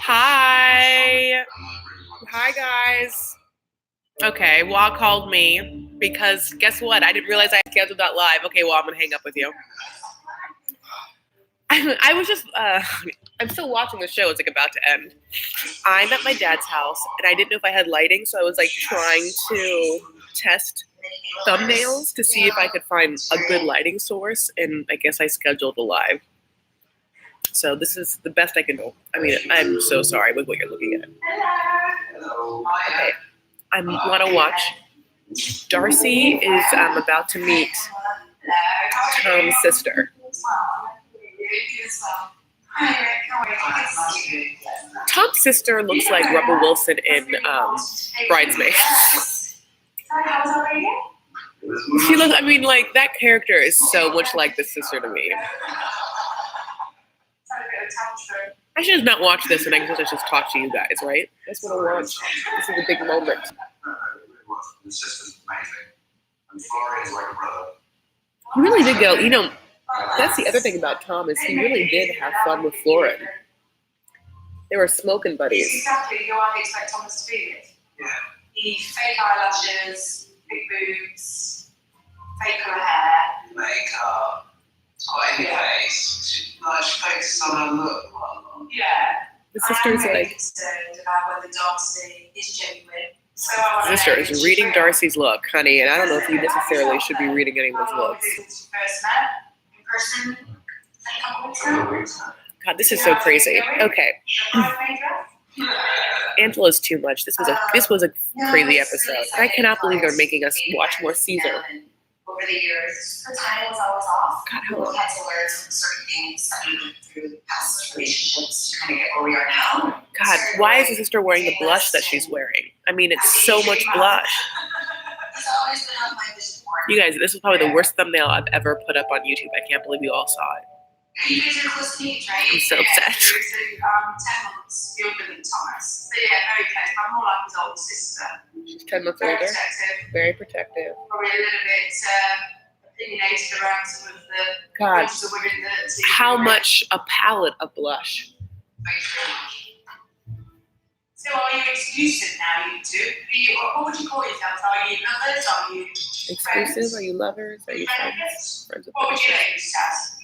Hi. Hi, guys. Okay, Wa called me because guess what? I didn't realize I scheduled that live. Okay, well, I'm going to hang up with you. I was just, I'm still watching the show. It's like about to end. I'm at my dad's house and I didn't know if I had lighting, so I was like trying to test thumbnails to see if I could find a good lighting source, and I guess I scheduled a live. So this is the best I can do. I mean, I'm so sorry with what you're looking at. Okay, I want to watch. Darcy is about to meet Tom's sister. Tom's sister looks like Rebel Wilson in Bridesmaids. She looks, I mean, like, that character is so much like the sister to me. I should not watch this and I can just talk to you guys, right? That's what I watch. This is a big moment. He really did go, you know, that's the other thing about Tom is he really did have fun with Florin. They were smoking buddies. It's exactly who I expect Thomas to be with. Yeah. He fake eyelashes, big boobs, fake colour hair. Makeup, tiny face. She fakes some look. Yeah. The sister's I'm really like concerned about whether Darcy is genuine. So the sister is reading Darcy's look, honey, and I don't know if you necessarily should be reading anyone's looks. God, this is so crazy. Okay. Angela's too much. This was a crazy episode. I cannot believe they're making us watch more Caesar. Over the years, her timing was always off. God, how long? We had to learn certain things that we went through past relationships to kind of get where we are now. God, why is the sister wearing the blush that she's wearing? I mean, it's so much blush. You guys, this is probably the worst thumbnail I've ever put up on YouTube. I can't believe you all saw it. You guys are close to age, right? I'm so upset. So, 10 months younger than Thomas. So yeah, very close. I'm more like his older sister. She's 10 months Very older. protective. Very protective. Probably a little bit opinionated around some of the God, points of women that how much a palette of blush? So are you exclusive now, you two? What would you call yourselves? Are you lovers? Are you Exclusive? friends? Are you lovers? Are you friends? Friends with What would you benefits. name yourselves?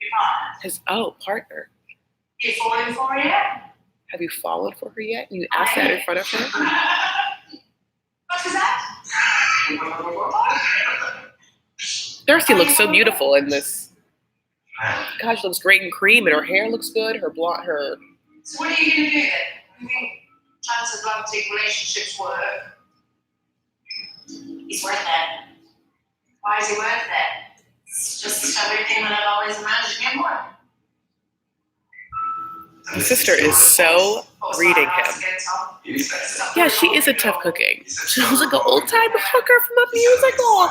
Your partner? His partner. You falling for her yet? Have you fallen for her yet? You asked that in front of her? What was that? Darcy looks so beautiful in this. God, she looks great in cream, and her hair looks good. Her blonde, her. So what are you going to do then? You think transatlantic relationships work? He's worth it. Why is he worth it? It's just everything that I've always imagined him worth. The sister is so reading him. Yeah, she is a tough cooking. She looks like an old time hooker from a musical.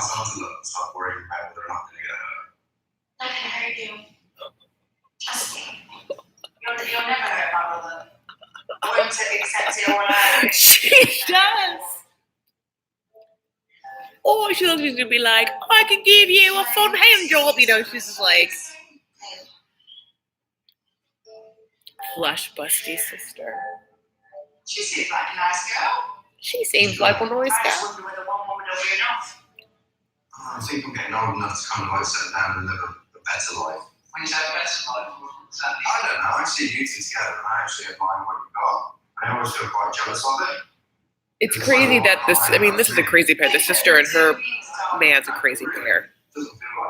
Stop worrying about whether or not they're Not gonna hurt you. Trust me. You'll never hurt my brother. I won't accept it or not. She does. Or she'll just be like, I can give you a fun hand job. You know, she's just like, plush, busty sister. She seems like a nice girl. She seems like a nice I just girl. wonder whether one woman will be enough. I think I'm getting old enough to kind of like settle down and live a better life. When you say a better life, I don't know. I see you two together and I actually admire what you've got. I always feel quite jealous of it. It's crazy that this, I mean, this is a crazy pair. The sister and her man's a crazy pair. Doesn't feel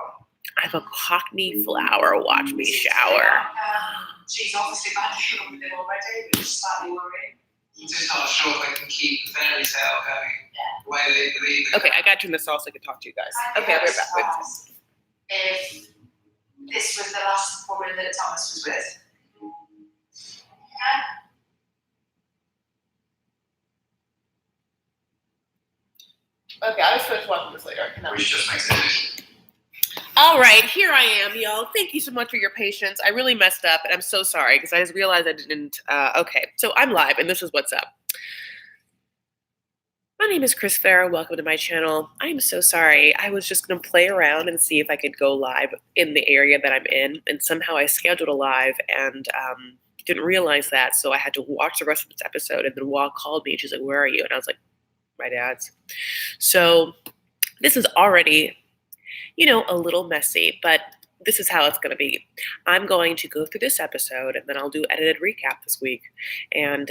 like I'm a cockney flower. Watch me shower. She's obviously back with him already, which is slightly worrying. I'm just not sure if I can keep the fairy tale going the way they believe it. Okay, I got to turn this off so I can talk to you guys. Okay, I'll be right back. If this was the last woman that Thomas was with. Yeah. Okay, I'll just finish watching this later. We should just make a decision. All right, here I am, y'all. Thank you so much for your patience. I really messed up, and I'm so sorry because I just realized I didn't. Okay, so I'm live, and this is what's up. My name is Chris Farah. Welcome to my channel. I'm so sorry. I was just going to play around and see if I could go live in the area that I'm in, and somehow I scheduled a live, and Didn't realize that, so I had to watch the rest of this episode. And then Wa called me. She's like, "Where are you?" And I was like, "My dad's." So this is already, a little messy, but this is how it's going to be. I'm going to go through this episode, and then I'll do edited recap this week. And,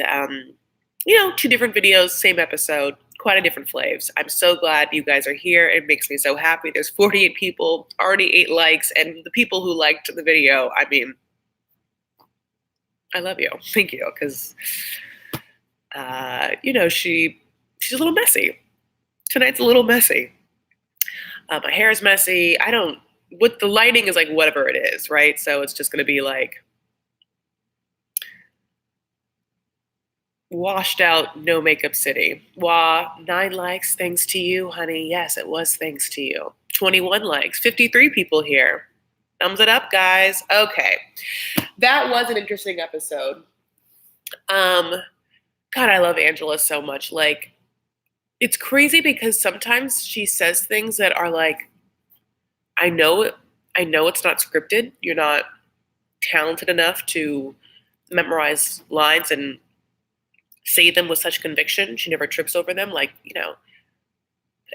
2 different videos, same episode, quite a different flavors. I'm so glad you guys are here. It makes me so happy. There's 48 people, already 8 likes, and the people who liked the video, I mean, I love you. Thank you, because, she's a little messy. Tonight's a little messy. My hair is messy. With the lighting is like whatever it is, right? So it's just going to be like washed out, no makeup city. Wah, 9 likes, thanks to you, honey. Yes, it was thanks to you. 21 likes, 53 people here. Thumbs it up, guys. Okay. That was an interesting episode. God, I love Angela so much. Like, it's crazy because sometimes she says things that are like, I know it's not scripted. You're not talented enough to memorize lines and say them with such conviction. She never trips over them. Like,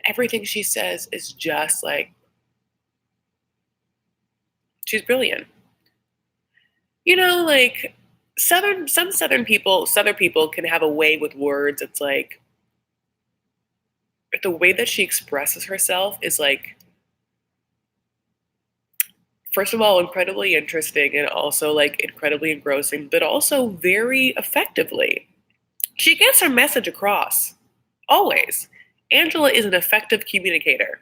everything she says is just like, she's brilliant. Like some Southern people can have a way with words. It's like the way that she expresses herself is like, first of all, incredibly interesting and also like incredibly engrossing, but also very effectively. She gets her message across, always. Angela is an effective communicator.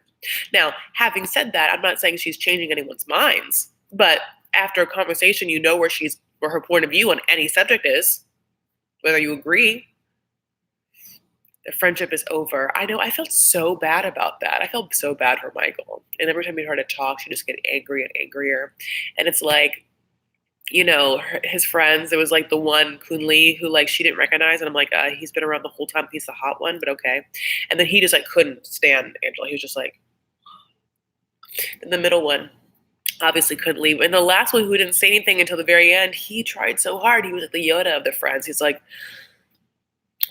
Now, having said that, I'm not saying she's changing anyone's minds, but after a conversation, you know where her point of view on any subject is, whether you agree. The friendship is over. I know, I felt so bad about that. I felt so bad for Michael. And every time we heard her talk, she'd just get angry and angrier. And it's like, his friends, there was like the one, Kun Lee, who like she didn't recognize. And I'm like, he's been around the whole time. He's the hot one, but okay. And then he just like couldn't stand Angela. He was just like, and the middle one obviously couldn't leave. And the last one who didn't say anything until the very end, he tried so hard. He was like the Yoda of the friends. He's like,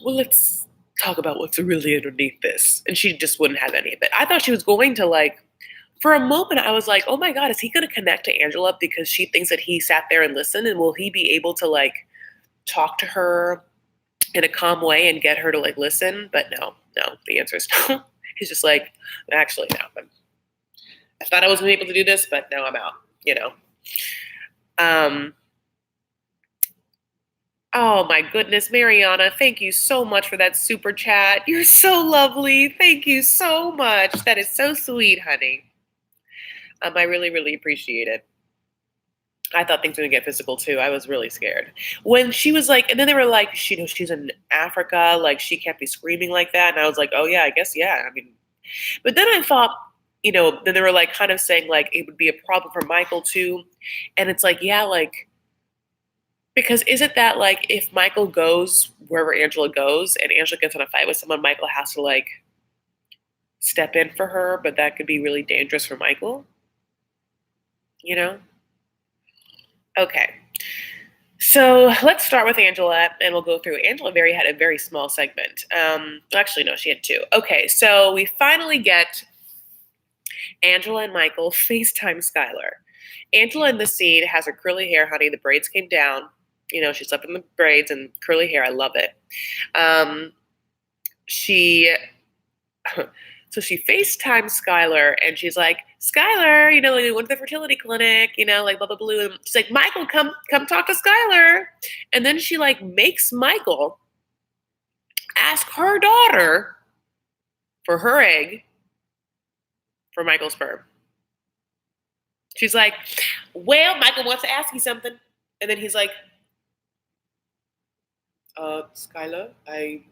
well, let's talk about what's really underneath this. And she just wouldn't have any of it. I thought she was going to like, for a moment, I was like, oh my God, is he going to connect to Angela because she thinks that he sat there and listened? And will he be able to like talk to her in a calm way and get her to like listen? But no, the answer is no. He's just like, actually, no. I thought I was going to be able to do this, but now I'm out, Oh my goodness, Mariana, thank you so much for that super chat. You're so lovely. Thank you so much. That is so sweet, honey. I really, really appreciate it. I thought things were going to get physical too. I was really scared. When she was like, and then they were like, she's in Africa, like she can't be screaming like that. And I was like, oh yeah, I guess, yeah. I mean, but then I thought, then they were like kind of saying like it would be a problem for Michael too. And it's like, yeah, like, because isn't that like if Michael goes wherever Angela goes and Angela gets in a fight with someone, Michael has to like step in for her, but that could be really dangerous for Michael, Okay. So let's start with Angela and we'll go through. Angela had a very small segment. Actually, no, she had 2. Okay, so we finally get Angela and Michael FaceTime Skylar. Angela in the scene has her curly hair, honey. The braids came down. She slept in the braids and curly hair. I love it. So she FaceTimes Skylar and she's like, Skylar, we went to the fertility clinic, like blah, blah, blah. And she's like, Michael, come talk to Skylar. And then she like makes Michael ask her daughter for her egg for Michael's sperm. She's like, well, Michael wants to ask you something. And then he's like, Skylar, I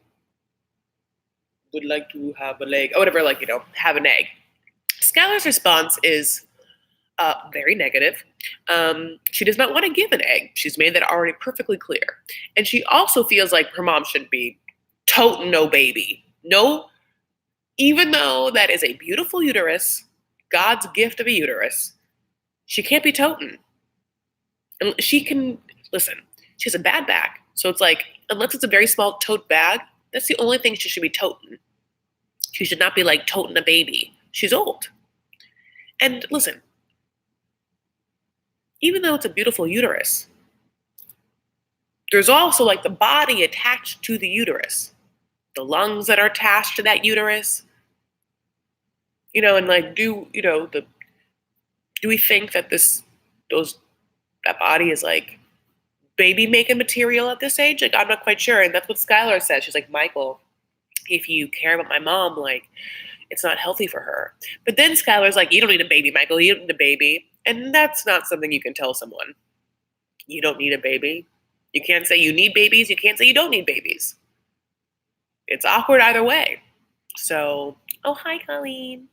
would like to have a leg, or whatever, like, have an egg. Skylar's response is very negative. She does not want to give an egg. She's made that already perfectly clear. And she also feels like her mom should be toting no baby. No, even though that is a beautiful uterus, God's gift of a uterus, she can't be toting. And she can, listen, She has a bad back. So it's like, unless it's a very small tote bag, that's the only thing she should be toting. She should not be like toting a baby. She's old. And listen, even though it's a beautiful uterus, there's also like the body attached to the uterus, the lungs that are attached to that uterus, and like, do we think that that body is like baby making material at this age? Like, I'm not quite sure. And that's what Skylar says. She's like, Michael, if you care about my mom, like, it's not healthy for her. But then Skylar's like, you don't need a baby, Michael. You don't need a baby. And that's not something you can tell someone. You don't need a baby. You can't say you need babies. You can't say you don't need babies. It's awkward either way. So, oh, hi, Colleen.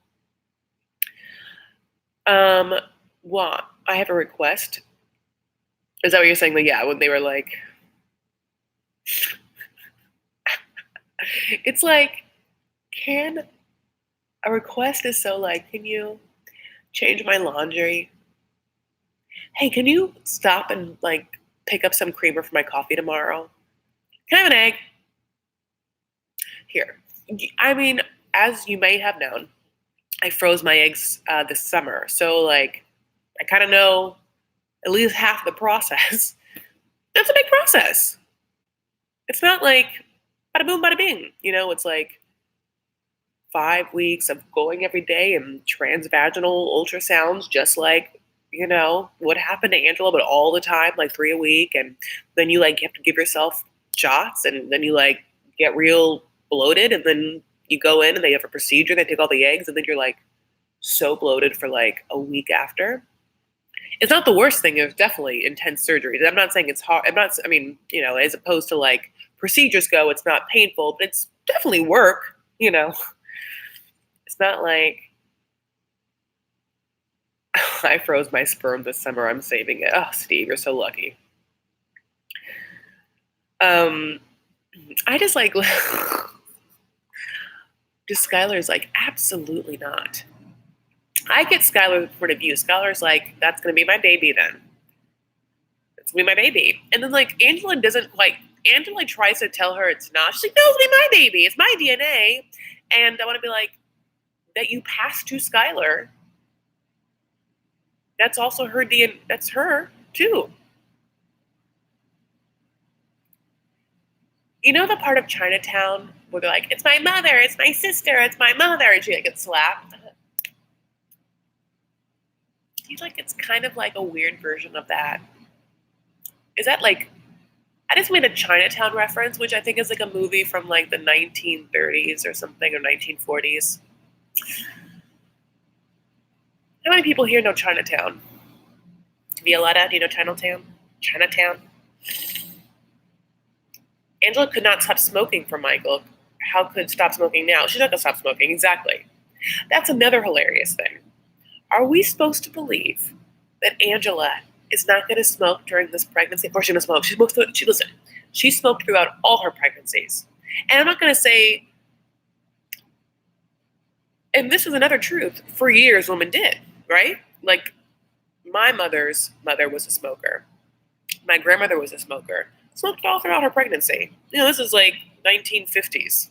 What? I have a request. Is that what you're saying? Like, yeah, when they were like, it's like, a request is so like, can you change my laundry? Hey, can you stop and like pick up some creamer for my coffee tomorrow? Can I have an egg? Here. I mean, as you may have known, I froze my eggs this summer. So like, I kind of know at least half the process. That's a big process. It's not like bada boom, bada bing. It's like 5 weeks of going every day and transvaginal ultrasounds, just like, what happened to Angela, but all the time, like 3 a week. And then you like have to give yourself shots, and then you like get real bloated, and then you go in and they have a procedure, they take all the eggs, and then you're like so bloated for like a week after. It's not the worst thing. There's definitely intense surgeries. I'm not saying it's hard. As opposed to like procedures go, it's not painful, but it's definitely work, It's not like I froze my sperm this summer, I'm saving it. Oh, Steve, you're so lucky. I just like, just Skylar's like, absolutely not. I get Skylar's point of view. Skylar's like, that's going to be my baby then. It's going to be my baby. And then like, Angela tries to tell her it's not. She's like, no, it's going to be my baby. It's my DNA. And I want to be like, that you pass to Skylar, that's also her DNA. That's her too. You know the part of Chinatown where they're like, it's my mother, it's my sister, it's my mother, and she like gets slapped? I feel like it's kind of like a weird version of that. Is that like, I just made a Chinatown reference, which I think is like a movie from like the 1930s or something, or 1940s. How many people here know Chinatown? Violetta, do you know Chinatown? Chinatown? Angela could not stop smoking for Michael. How could stop smoking now? She's not going to stop smoking. Exactly. That's another hilarious thing. Are we supposed to believe that Angela is not going to smoke during this pregnancy? Of course she's going to smoke. She smoked throughout all her pregnancies. And I'm not going to say, and this is another truth, for years women did, right? Like, my mother's mother was a smoker. My grandmother was a smoker. Smoked all throughout her pregnancy. This is like 1950s.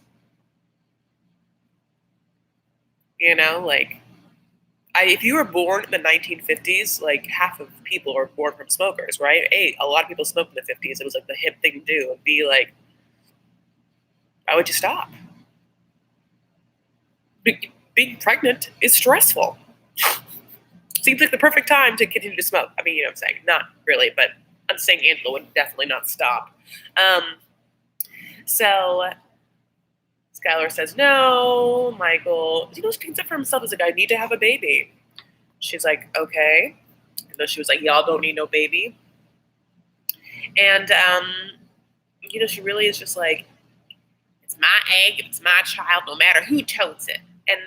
If you were born in the 1950s, like half of people were born from smokers, right? A lot of people smoked in the 50s. It was like the hip thing to do. And be like, why would you stop? Being pregnant is stressful. Seems like the perfect time to continue to smoke. I mean, I'm saying not really, but I'm saying Angela would definitely not stop. So Skylar says, no, Michael, he stands up for himself. He's like, I need to have a baby. She's like, okay. And then she was like, y'all don't need no baby. And, she really is just like, it's my egg, it's my child, no matter who totes it. And,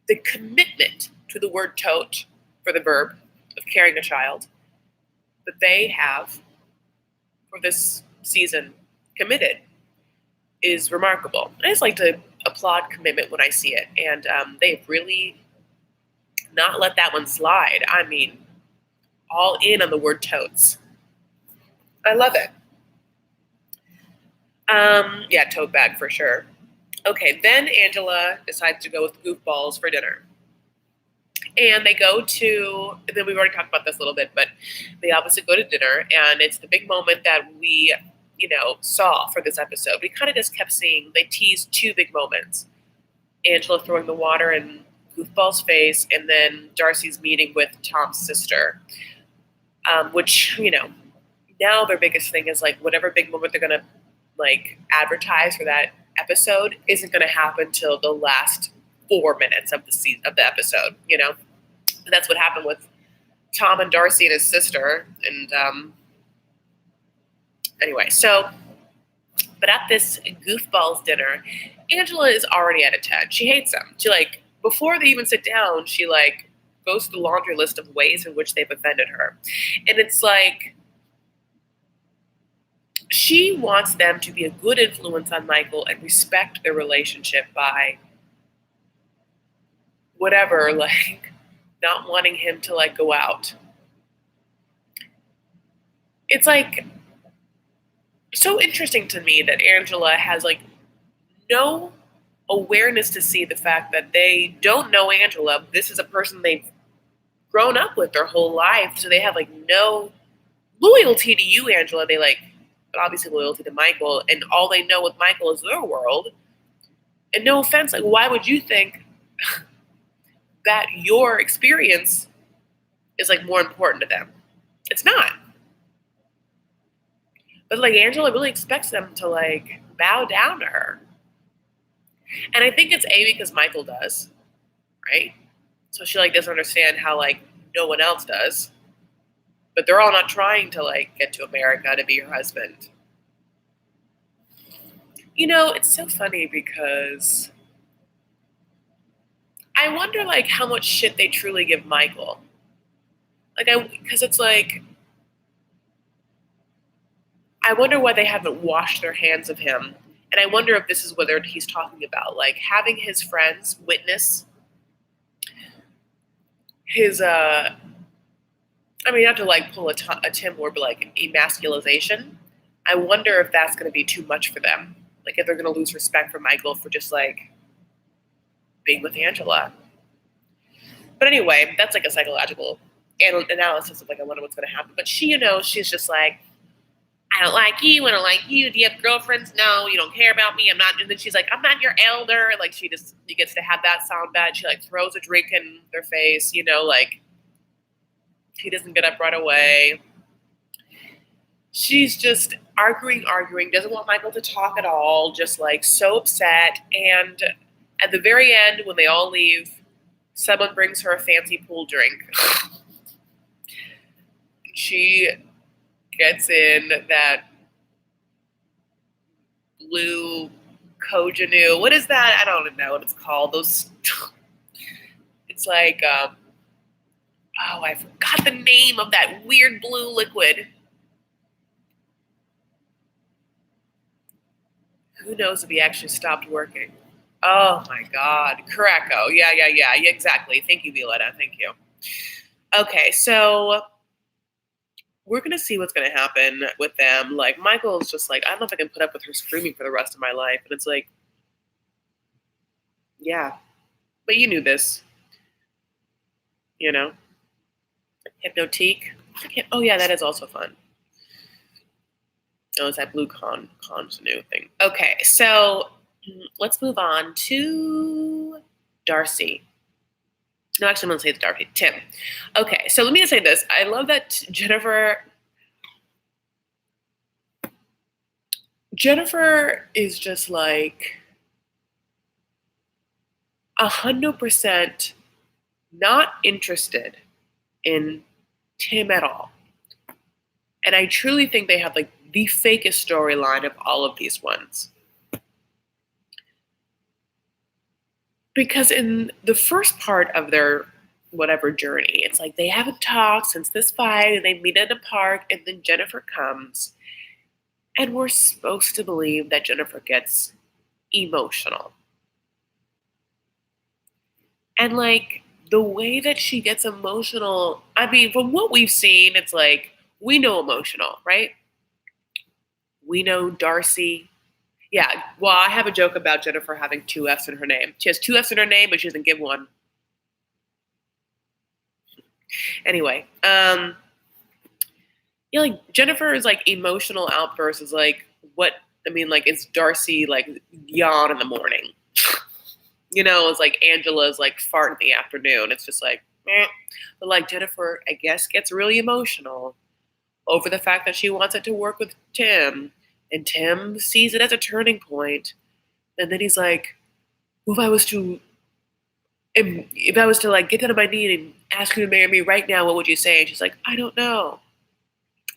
the commitment to the word tote for the verb of carrying a child that they have for this season committed is remarkable. I just like to applaud commitment when I see it. And they've really not let that one slide. I mean, all in on the word totes. I love it. Yeah, tote bag for sure. Okay, then Angela decides to go with Goofballs for dinner. And they go to, and then we've already talked about this a little bit, but they obviously go to dinner, and it's the big moment that we, saw for this episode. We kind of just kept seeing, they teased two big moments. Angela throwing the water in Goofball's face, and then Darcy's meeting with Tom's sister, which, now their biggest thing is like whatever big moment they're going to like advertise for that episode isn't going to happen till the last 4 minutes of the episode, And that's what happened with Tom and Darcy and his sister. And anyway, but at this Goofballs dinner, Angela is already at a 10. She hates them. She before they even sit down, she goes through the laundry list of ways in which they've offended her. And it's like, she wants them to be a good influence on Michael and respect their relationship by whatever, not wanting him to go out. It's so interesting to me that Angela has no awareness to see the fact that they don't know Angela. This is a person they've grown up with their whole life, so they have no loyalty to you, Angela. They but obviously loyalty to Michael, and all they know with Michael is their world. And no offense, why would you think that your experience is more important to them? It's not. But Angela really expects them to bow down to her. And I think it's because Michael does, right? So she doesn't understand how no one else does. But they're all not trying to get to America to be her husband. It's so funny because I wonder how much shit they truly give Michael. Because it's I wonder why they haven't washed their hands of him. And I wonder if this is what he's talking about, having his friends witness his not to pull a Tim or emasculization. I wonder if that's going to be too much for them. If they're going to lose respect for Michael for just being with Angela. But anyway, that's a psychological analysis of I wonder what's going to happen. But she, she's just I don't like you. I don't like you. Do you have girlfriends? No, you don't care about me. I'm not. And then she's I'm not your elder. She gets to have that sound bad. She throws a drink in their face. He doesn't get up right away. She's just arguing, doesn't want Michael to talk at all, just so upset. And at the very end, when they all leave, someone brings her a fancy pool drink. She gets in that blue Kojanu. What is that? I don't know what it's called. Those. It's I forgot the name of that weird blue liquid. Who knows if he actually stopped working? Oh my God. Caraco. Yeah, exactly. Thank you, Violetta. Thank you. Okay, so we're going to see what's going to happen with them. Michael's just I don't know if I can put up with her screaming for the rest of my life. And it's yeah, but you knew this. Hypnotique. Oh yeah, that is also fun. Oh, it's that blue Kojanu thing. Okay, so let's move on to Darcy. No, actually, I'm going to say it's Darcy. Tim. Okay, so let me just say this. I love that Jennifer is just 100% not interested in Tim at all. And I truly think they have the fakest storyline of all of these ones. Because in the first part of their whatever journey, it's they haven't talked since this fight, and they meet at a park, and then Jennifer comes. And we're supposed to believe that Jennifer gets emotional. And the way that she gets emotional, from what we've seen, it's we know emotional, right? We know Darcy. Yeah, well, I have a joke about Jennifer having 2 F's in her name. She has 2 F's in her name, but she doesn't give one. Anyway, yeah, like Jennifer is like emotional outbursts is like what I mean, like it's Darcy like yawn in the morning. It's like Angela's like fart in the afternoon. It's just like, meh. But like Jennifer, I guess, gets really emotional over the fact that she wants it to work with Tim, and Tim sees it as a turning point. And then he's like, well, if I was to like get down on my knee and ask you to marry me right now, what would you say? And she's like, I don't know.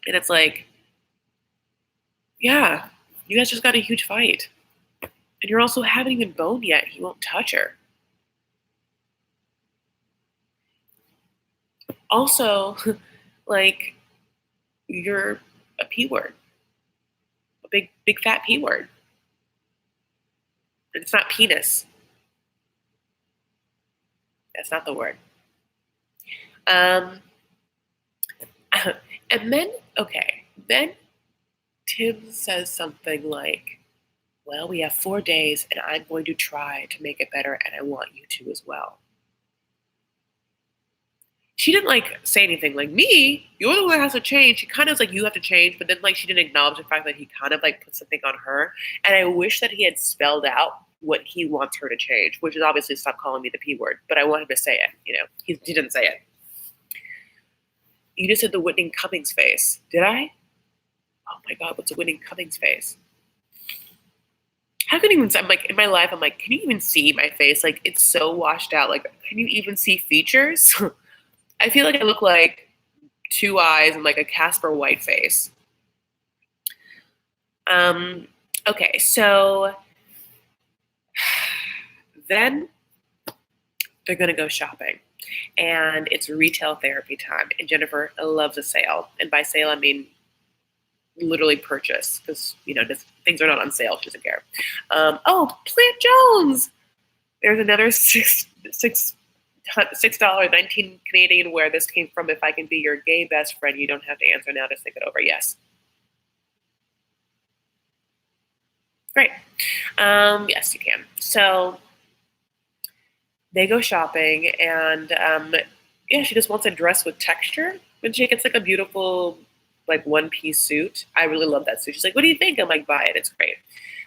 And it's like, yeah, you guys just got a huge fight. And you're also haven't even boned yet. He won't touch her. Also, like, you're a P word. A big fat P word. And it's not penis. That's not the word. And then, okay, then Tim says something like, well, we have 4 days and I'm going to try to make it better and I want you to as well. She didn't like say anything like, me, you're the one that has to change. She kind of was like, you have to change, but then like she didn't acknowledge the fact that he kind of like put something on her. And I wish that he had spelled out what he wants her to change, which is obviously stop calling me the P word, but I want him to say it, He didn't say it. You just said the Whitney Cummings face. Did I? Oh my God, what's a Whitney Cummings face? How can you even, I'm like, in my life, I'm like, can you even see my face? Like, it's so washed out. Like, can you even see features? I feel like I look like 2 eyes and like a Casper White face. Okay, so then they're going to go shopping. And it's retail therapy time. And Jennifer loves a sale. And by sale, I mean literally purchase. Because, things are not on sale. She doesn't care. Plant Jones! There's another $6.19 Canadian where this came from. If I can be your gay best friend, you don't have to answer now. Just think it over. Yes. Great. Yes, you can. So they go shopping, and she just wants a dress with texture. And she gets like a beautiful like one-piece suit. I really love that suit. She's like, what do you think? I'm like, buy it. It's great.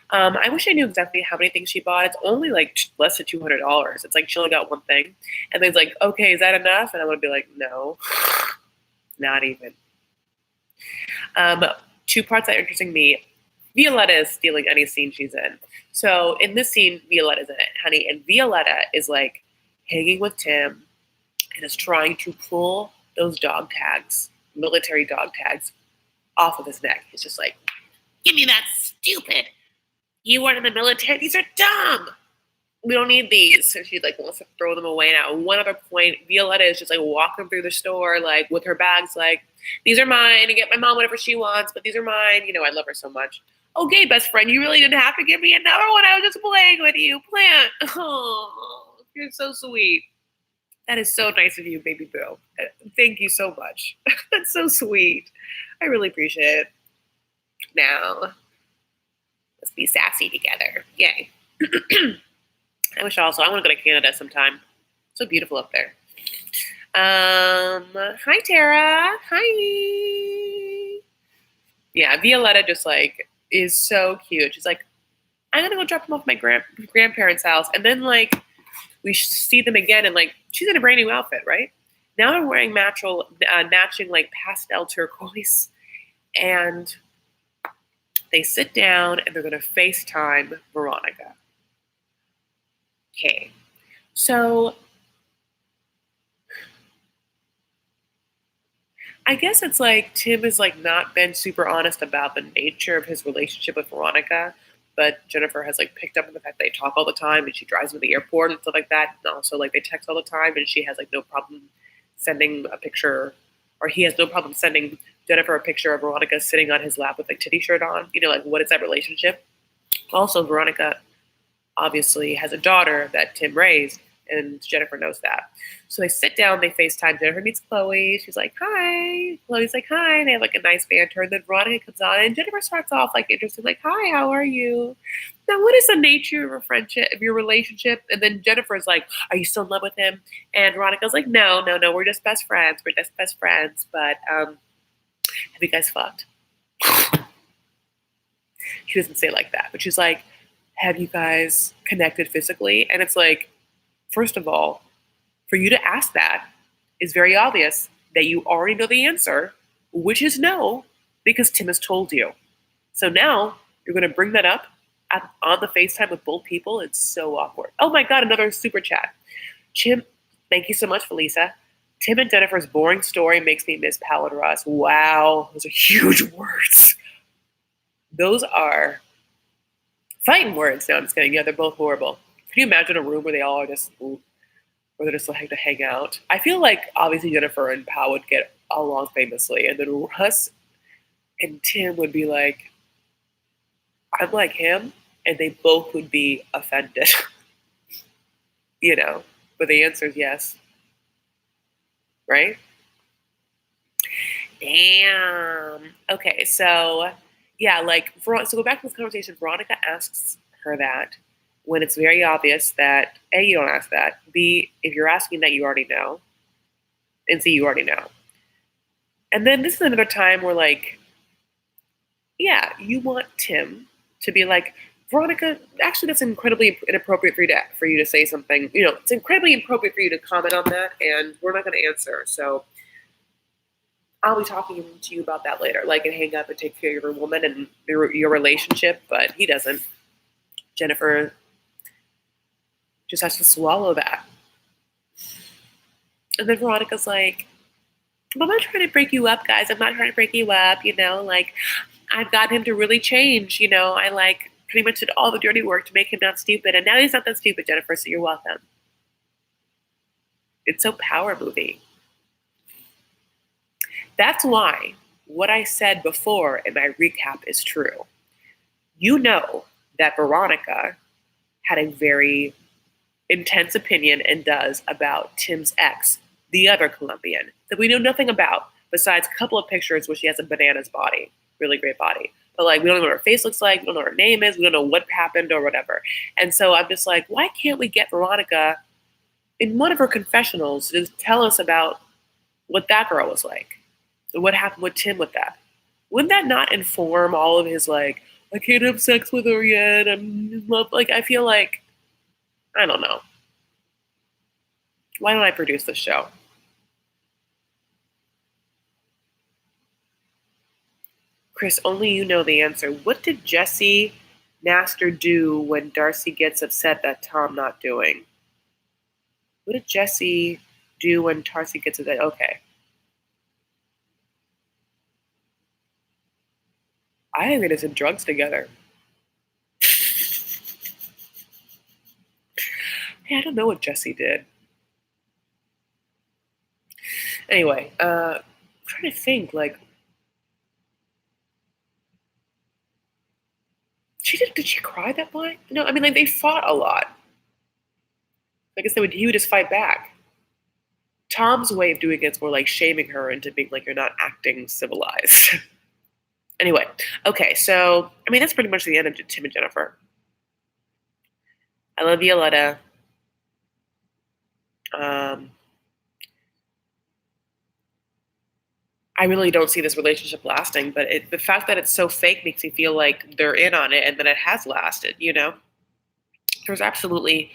I wish I knew exactly how many things she bought. It's only like less than $200. It's like she only got one thing. And then it's like, okay, is that enough? And I want to be like, no, not even. 2 parts that are interesting me. Violetta is stealing any scene she's in. So in this scene, Violetta's in it, honey. And Violetta is like hanging with Tim and is trying to pull those dog tags, military dog tags, off of his neck. He's just like, give me that stupid. You weren't in the military. These are dumb. We don't need these. So she like wants to throw them away now. At one other point, Violetta is just like walking through the store, like with her bags, like, these are mine. I get my mom whatever she wants, but these are mine. I love her so much. Okay, best friend, you really didn't have to give me another one. I was just playing with you. Plant. Oh, you're so sweet. That is so nice of you, baby boo. Thank you so much. That's so sweet. I really appreciate it. Now, let's be sassy together. Yay. I want to go to Canada sometime. So beautiful up there. Hi, Tara. Hi. Yeah, Violetta just like is so cute. She's like, I'm gonna go drop them off at my grandparents' house, and then like we see them again, and like she's in a brand new outfit, right? Now they're wearing matching like pastel turquoise, and they sit down and they're gonna FaceTime Veronica. Okay, so I guess it's like Tim has like not been super honest about the nature of his relationship with Veronica, but Jennifer has like picked up on the fact that they talk all the time and she drives him to the airport and stuff like that. And also like they text all the time and she has like no problem sending a picture, or he has no problem sending Jennifer a picture of Veronica sitting on his lap with a titty shirt on. Like what is that relationship? Also, Veronica obviously has a daughter that Tim raised, and Jennifer knows that. So they sit down, they FaceTime. Jennifer meets Chloe. She's like, hi. Chloe's like, hi. And they have like a nice banter. And then Veronica comes on, and Jennifer starts off like interested, like, hi, how are you? Now, what is the nature of your friendship, of your relationship? And then Jennifer's like, are you still in love with him? And Veronica's like, no, we're just best friends. We're just best friends. But have you guys fucked? She doesn't say it like that, but she's like, have you guys connected physically? And it's like, first of all, for you to ask that is very obvious that you already know the answer, which is no, because Tim has told you. So now you're going to bring that up on the FaceTime with both people. It's so awkward. Oh my God, another super chat. Tim, thank you so much, Felisa. Tim and Jennifer's boring story makes me miss Pal and Russ. Wow, those are huge words. Those are fighting words. No, I'm just kidding. Yeah, they're both horrible. Can you imagine a room where they all are just, where they're just like to hang out? I feel like obviously Jennifer and Pal would get along famously, and then Russ and Tim would be like, I'm like him, and they both would be offended. You know, but the answer is yes. Right? Damn. Okay, so yeah, like, so go back to this conversation. Veronica asks her that when it's very obvious that A, you don't ask that. B, if you're asking that, you already know. And C, you already know. And then this is another time where, like, yeah, you want Tim to be like, Veronica, actually, that's incredibly inappropriate for you to say something. You know, it's incredibly inappropriate for you to comment on that, and we're not going to answer. So I'll be talking to you about that later. Like, and hang up and take care of your woman and your relationship. But he doesn't. Jennifer just has to swallow that. And then Veronica's like, I'm not trying to break you up, guys. I'm not trying to break you up. You know, like, I've got him to really change. You know, I like pretty much did all the dirty work to make him not stupid. And now he's not that stupid, Jennifer, so you're welcome. It's so power movie. That's why what I said before in my recap is true. You know that Veronica had a very intense opinion and does about Tim's ex, the other Colombian, that we know nothing about besides a couple of pictures where she has a bananas body, really great body. But like, we don't know what her face looks like, we don't know what her name is, we don't know what happened or whatever. And so I'm just like, why can't we get Veronica in one of her confessionals to tell us about what that girl was like? And what happened with Tim with that? Wouldn't that not inform all of his, like, I can't have sex with her yet, I'm in love? Like, I feel like, I don't know. Why don't I produce this show? Chris, only you know the answer. What did Jesse Naster do when Darcy gets upset that Tom not doing? What did Jesse do when Darcy gets upset? Okay. I think they just did drugs together. Hey, I don't know what Jesse did. Anyway, I'm trying to think, like, did she cry that much? No, I mean, like, they fought a lot. I guess he would just fight back. Tom's way of doing it's more like shaming her into being like, you're not acting civilized. Anyway, okay, so, I mean, that's pretty much the end of Tim and Jennifer. I love Violetta. I really don't see this relationship lasting, but the fact that it's so fake makes me feel like they're in on it and that it has lasted, you know? There's absolutely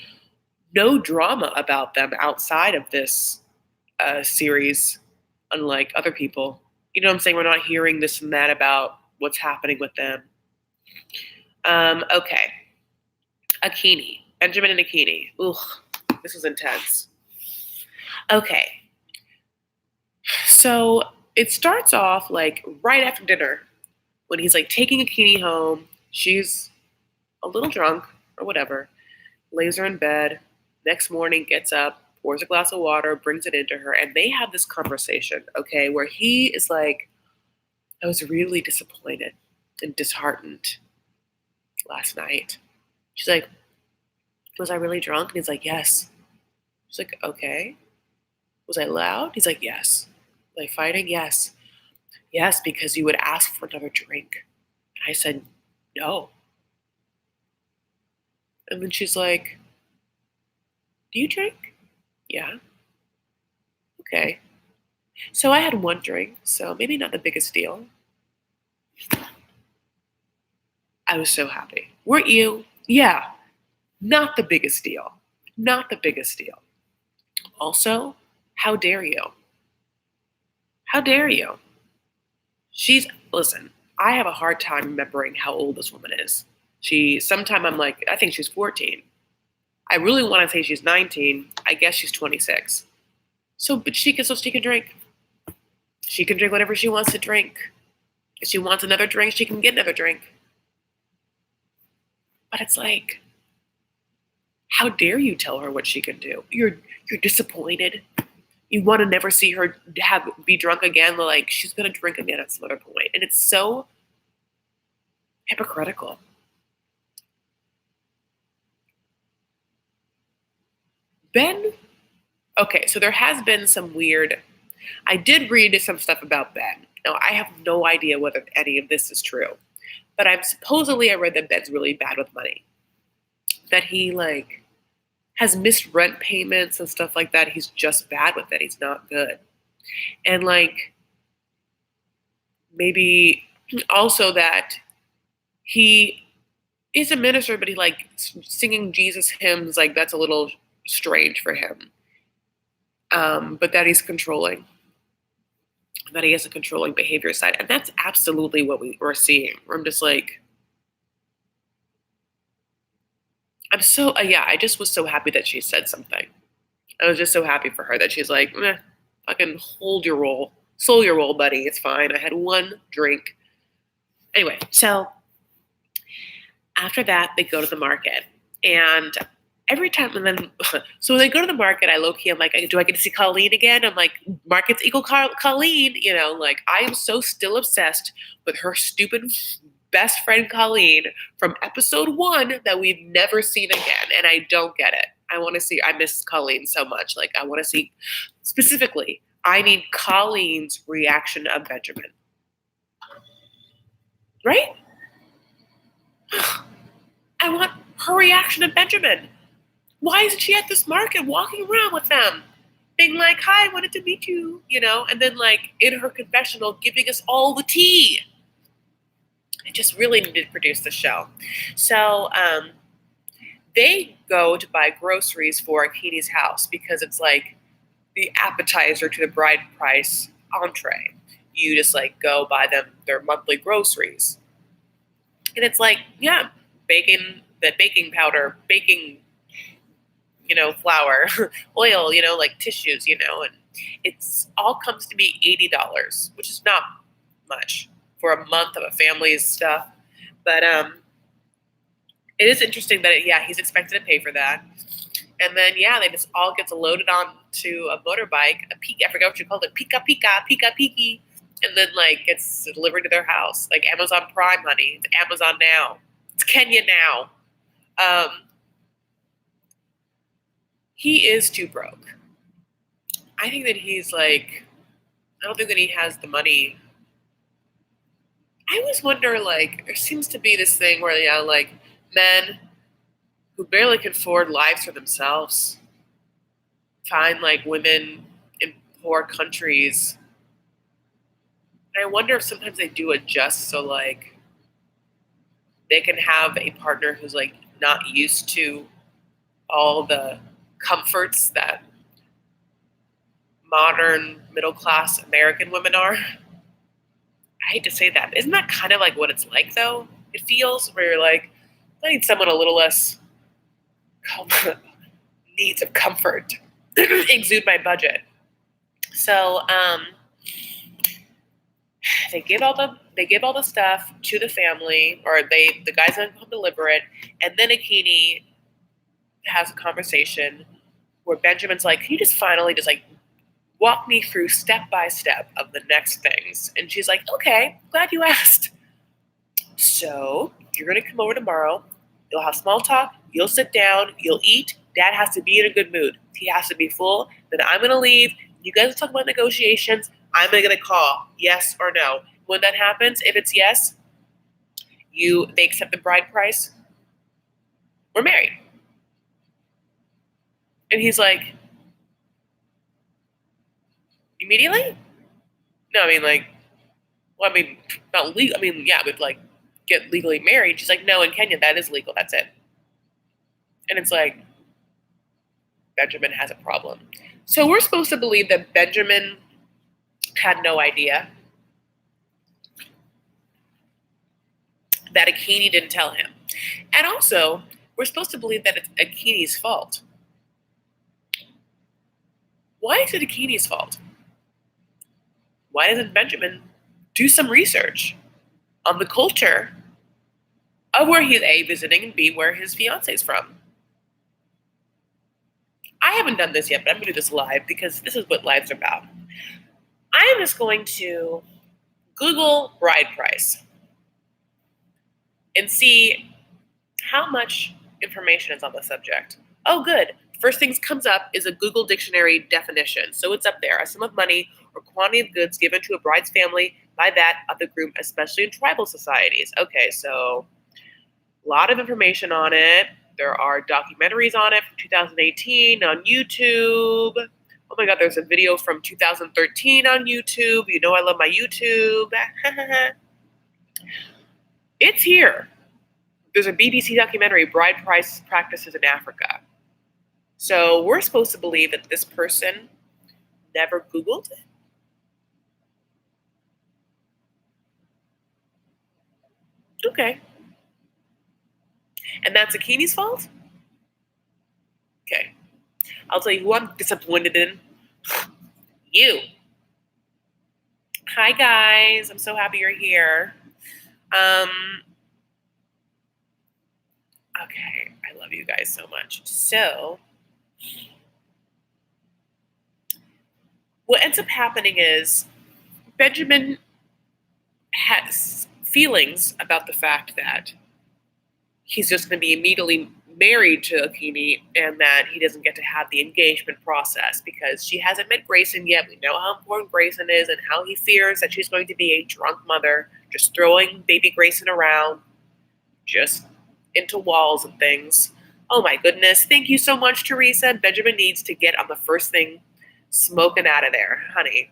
no drama about them outside of this series, unlike other people. You know what I'm saying? We're not hearing this and that about what's happening with them. Okay. Akini. Benjamin and Akini. Ugh, this was intense. Okay. So it starts off like right after dinner when he's like taking Akini home. She's a little drunk or whatever, lays her in bed. Next morning, gets up, pours a glass of water, brings it into her, and they have this conversation, okay, where he is like, I was really disappointed and disheartened last night. She's like, was I really drunk? And he's like, yes. She's like, okay. Was I loud? He's like, yes. Was I fighting? Yes. Yes, because you would ask for another drink. And I said, no. And then she's like, do you drink? Yeah. Okay. So I had one drink, so maybe not the biggest deal. I was so happy. Weren't you? Yeah. Not the biggest deal. Not the biggest deal. Also, how dare you? How dare you? Listen, I have a hard time remembering how old this woman is. Sometime I'm like, I think she's 14. I really want to say she's 19. I guess she's 26. But she can drink. She can drink whatever she wants to drink. If she wants another drink, she can get another drink. But it's like, how dare you tell her what she can do? You're disappointed. You want to never see her be drunk again. Like, she's gonna drink again at some other point, and it's so hypocritical. Ben, okay, so there has been some weird. I did read some stuff about Ben. Now I have no idea whether any of this is true, but I read that Ben's really bad with money. That he has missed rent payments and stuff like that. He's just bad with it. He's not good. And maybe also that he is a minister, but he singing Jesus hymns, that's a little strange for him. But that he's controlling. That he has a controlling behavior side. And that's absolutely what we're seeing. I'm just I just was so happy that she said something. I was just so happy for her that she's like, fucking hold your roll. Slow your roll, buddy. It's fine. I had one drink. Anyway, so after that, they go to the market. And every time, so when they go to the market, I'm like, do I get to see Colleen again? I'm like, markets equal Colleen. I am so still obsessed with her stupid best friend Colleen from episode 1 that we've never seen again. And I don't get it. I miss Colleen so much. I want to see, specifically, I need Colleen's reaction of Benjamin. Right? I want her reaction of Benjamin. Why isn't she at this market walking around with them? Being like, hi, I wanted to meet you, and then in her confessional giving us all the tea. It just really needed to produce the show. So they go to buy groceries for Akini's house because it's the appetizer to the bride price entree. You just go buy them their monthly groceries. And it's baking powder, baking, flour, oil, tissues, and it's all comes to be $80, which is not much for a month of a family's stuff. But it is interesting that, he's expected to pay for that. And then, they just all gets loaded on to a motorbike, I forgot what you called it, pika piki, and then, gets delivered to their house. Amazon Prime, honey. It's Amazon now. It's Kenya now. He is too broke. I think that he's I don't think that he has the money. I always wonder, there seems to be this thing where, men who barely can afford lives for themselves find, women in poor countries. And I wonder if sometimes they do adjust so, they can have a partner who's, not used to all the comforts that modern middle-class American women are. I hate to say that. Isn't that kind of what it's like, though? It feels where you're I need someone a little less needs of comfort exude my budget. So they give all the stuff to the family, or the guys that come deliver it, and then Akini has a conversation where Benjamin's like, can you just finally walk me through step by step of the next things? And she's like, okay, glad you asked. So you're going to come over tomorrow. You'll have small talk. You'll sit down. You'll eat. Dad has to be in a good mood. He has to be full. Then I'm going to leave. You guys will talk about negotiations. I'm going to get a call, yes or no. When that happens, if it's yes, they accept the bride price, we're married. And he's like, immediately? No, I mean, like, well, I mean, not legal. I mean, yeah, but like, get legally married. She's like, no, in Kenya, that is legal. That's it. And it's like, Benjamin has a problem. So we're supposed to believe that Benjamin had no idea, that Akini didn't tell him. And also, we're supposed to believe that it's Akini's fault. Why is it Akini's fault? Why doesn't Benjamin do some research on the culture of where he's A, visiting, and B, where his fiance is from? I haven't done this yet, but I'm going to do this live because this is what lives are about. I am just going to Google bride price and see how much information is on the subject. Oh, good. First thing comes up is a Google dictionary definition. So it's up there. A sum of money or quantity of goods given to a bride's family by that of the groom, especially in tribal societies. Okay, so a lot of information on it. There are documentaries on it from 2018 on YouTube. Oh my God, there's a video from 2013 on YouTube. You know I love my YouTube. It's here. There's a BBC documentary, Bride Price Practices in Africa. So we're supposed to believe that this person never Googled it? Okay. And that's Akini's fault? Okay. I'll tell you who I'm disappointed in. You. Hi, guys. I'm so happy you're here. Okay. I love you guys so much. So, what ends up happening is Benjamin has feelings about the fact that he's just going to be immediately married to Akini and that he doesn't get to have the engagement process because she hasn't met Grayson yet. We know how important Grayson is and how he fears that she's going to be a drunk mother, just throwing baby Grayson around, just into walls and things. Oh my goodness. Thank you so much, Teresa. Benjamin needs to get on the first thing smoking out of there, honey.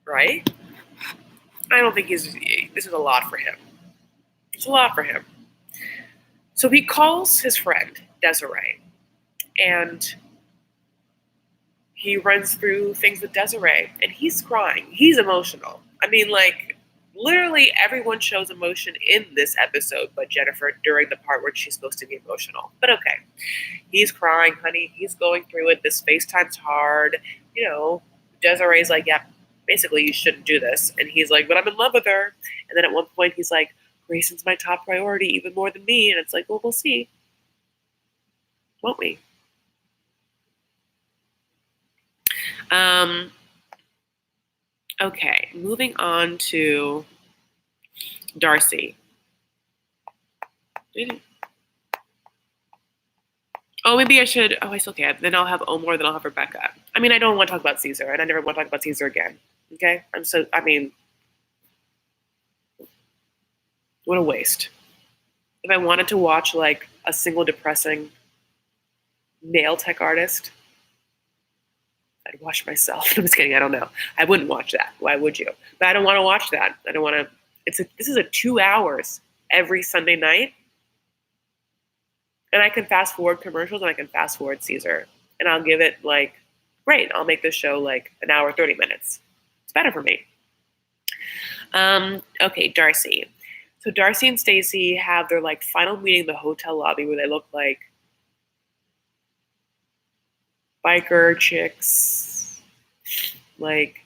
Right? I don't think this is a lot for him. It's a lot for him. So he calls his friend, Desiree, and he runs through things with Desiree, and he's crying. He's emotional. I mean, like, literally everyone shows emotion in this episode but Jennifer during the part where she's supposed to be emotional. But okay. He's crying, honey. He's going through it. This FaceTime's hard. You know, Desiree's like, yeah, basically you shouldn't do this. And he's like, but I'm in love with her. And then at one point he's like, Grayson's my top priority, even more than me. And it's like, well, we'll see. Won't we? Okay, moving on to Darcy. Oh, maybe I should. Oh, I still can. Then I'll have Omar, then I'll have Rebecca. I mean, I don't want to talk about Caesar, and I never want to talk about Caesar again. Okay? What a waste. If I wanted to watch, like, a single depressing nail tech artist, I'd watch myself. I'm just kidding. I don't know. I wouldn't watch that. Why would you? But I don't want to watch that. I don't want to. This is a 2 hours every Sunday night. And I can fast forward commercials and I can fast forward Caesar. And I'll give it like, great, I'll make this show like an hour, 30 minutes. It's better for me. Okay, Darcy. So Darcy and Stacy have their like final meeting in the hotel lobby where they look like biker chicks, like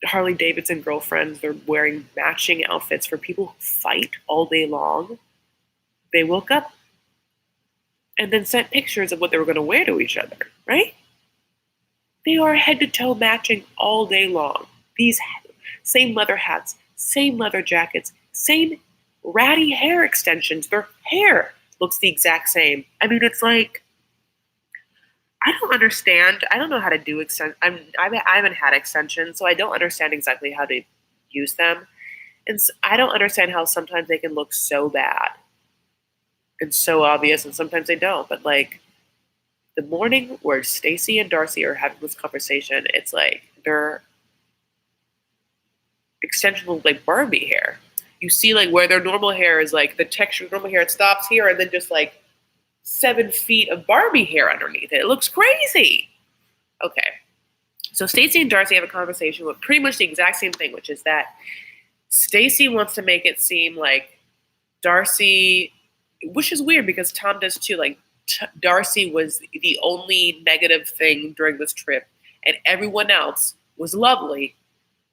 Harley Davidson girlfriends. They're wearing matching outfits for people who fight all day long. They woke up and then sent pictures of what they were going to wear to each other, right? They are head to toe matching all day long. These same leather hats, same leather jackets, same ratty hair extensions. Their hair looks the exact same. I mean, it's like, I don't understand. I don't know how to do I haven't had extensions, so I don't understand exactly how to use them. And I don't understand how sometimes they can look so bad and so obvious, and sometimes they don't. But like the morning where Stacy and Darcy are having this conversation, it's like their extension looks like Barbie hair. You see like where their normal hair is like the texture of normal hair, it stops here, and then just like 7 feet of Barbie hair underneath it. It looks crazy. Okay. So Stacy and Darcy have a conversation with pretty much the exact same thing, which is that Stacy wants to make it seem like Darcy, which is weird because Tom does too, like Darcy was the only negative thing during this trip and everyone else was lovely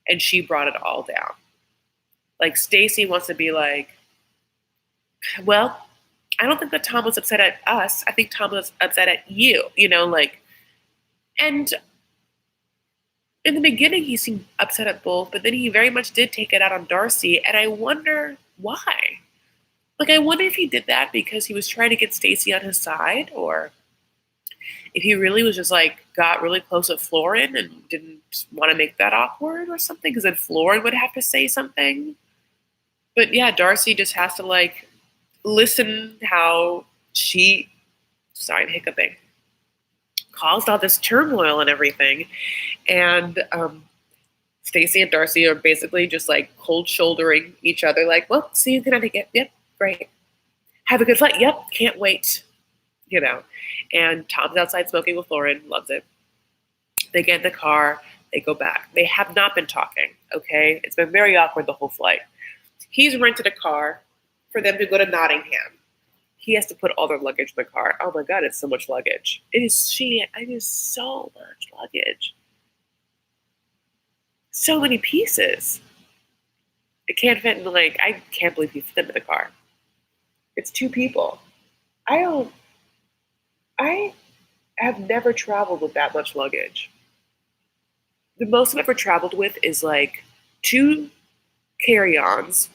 and she brought it all down. Like Stacy wants to be like, well, I don't think that Tom was upset at us. I think Tom was upset at you, you know, like, and in the beginning he seemed upset at both, but then he very much did take it out on Darcy, and I wonder why. Like, I wonder if he did that because he was trying to get Stacy on his side, or if he really was just like got really close with Florin and didn't want to make that awkward or something, because then Florin would have to say something. But yeah, Darcy just has to like listen how she, sorry, I'm hiccuping, caused all this turmoil and everything. And Stacy and Darcy are basically just like cold shouldering each other, like, well, see you in Connecticut. Yep, great. Have a good flight. Yep, can't wait. You know. And Tom's outside smoking with Lauren, loves it. They get in the car, they go back. They have not been talking, okay? It's been very awkward the whole flight. He's rented a car for them to go to Nottingham. He has to put all their luggage in the car. Oh my God, it's so much luggage. It is so much luggage. So many pieces. It can't fit in, like, I can't believe he fit them in the car. It's 2 people. I have never traveled with that much luggage. The most I've ever traveled with is like 2 carry-ons,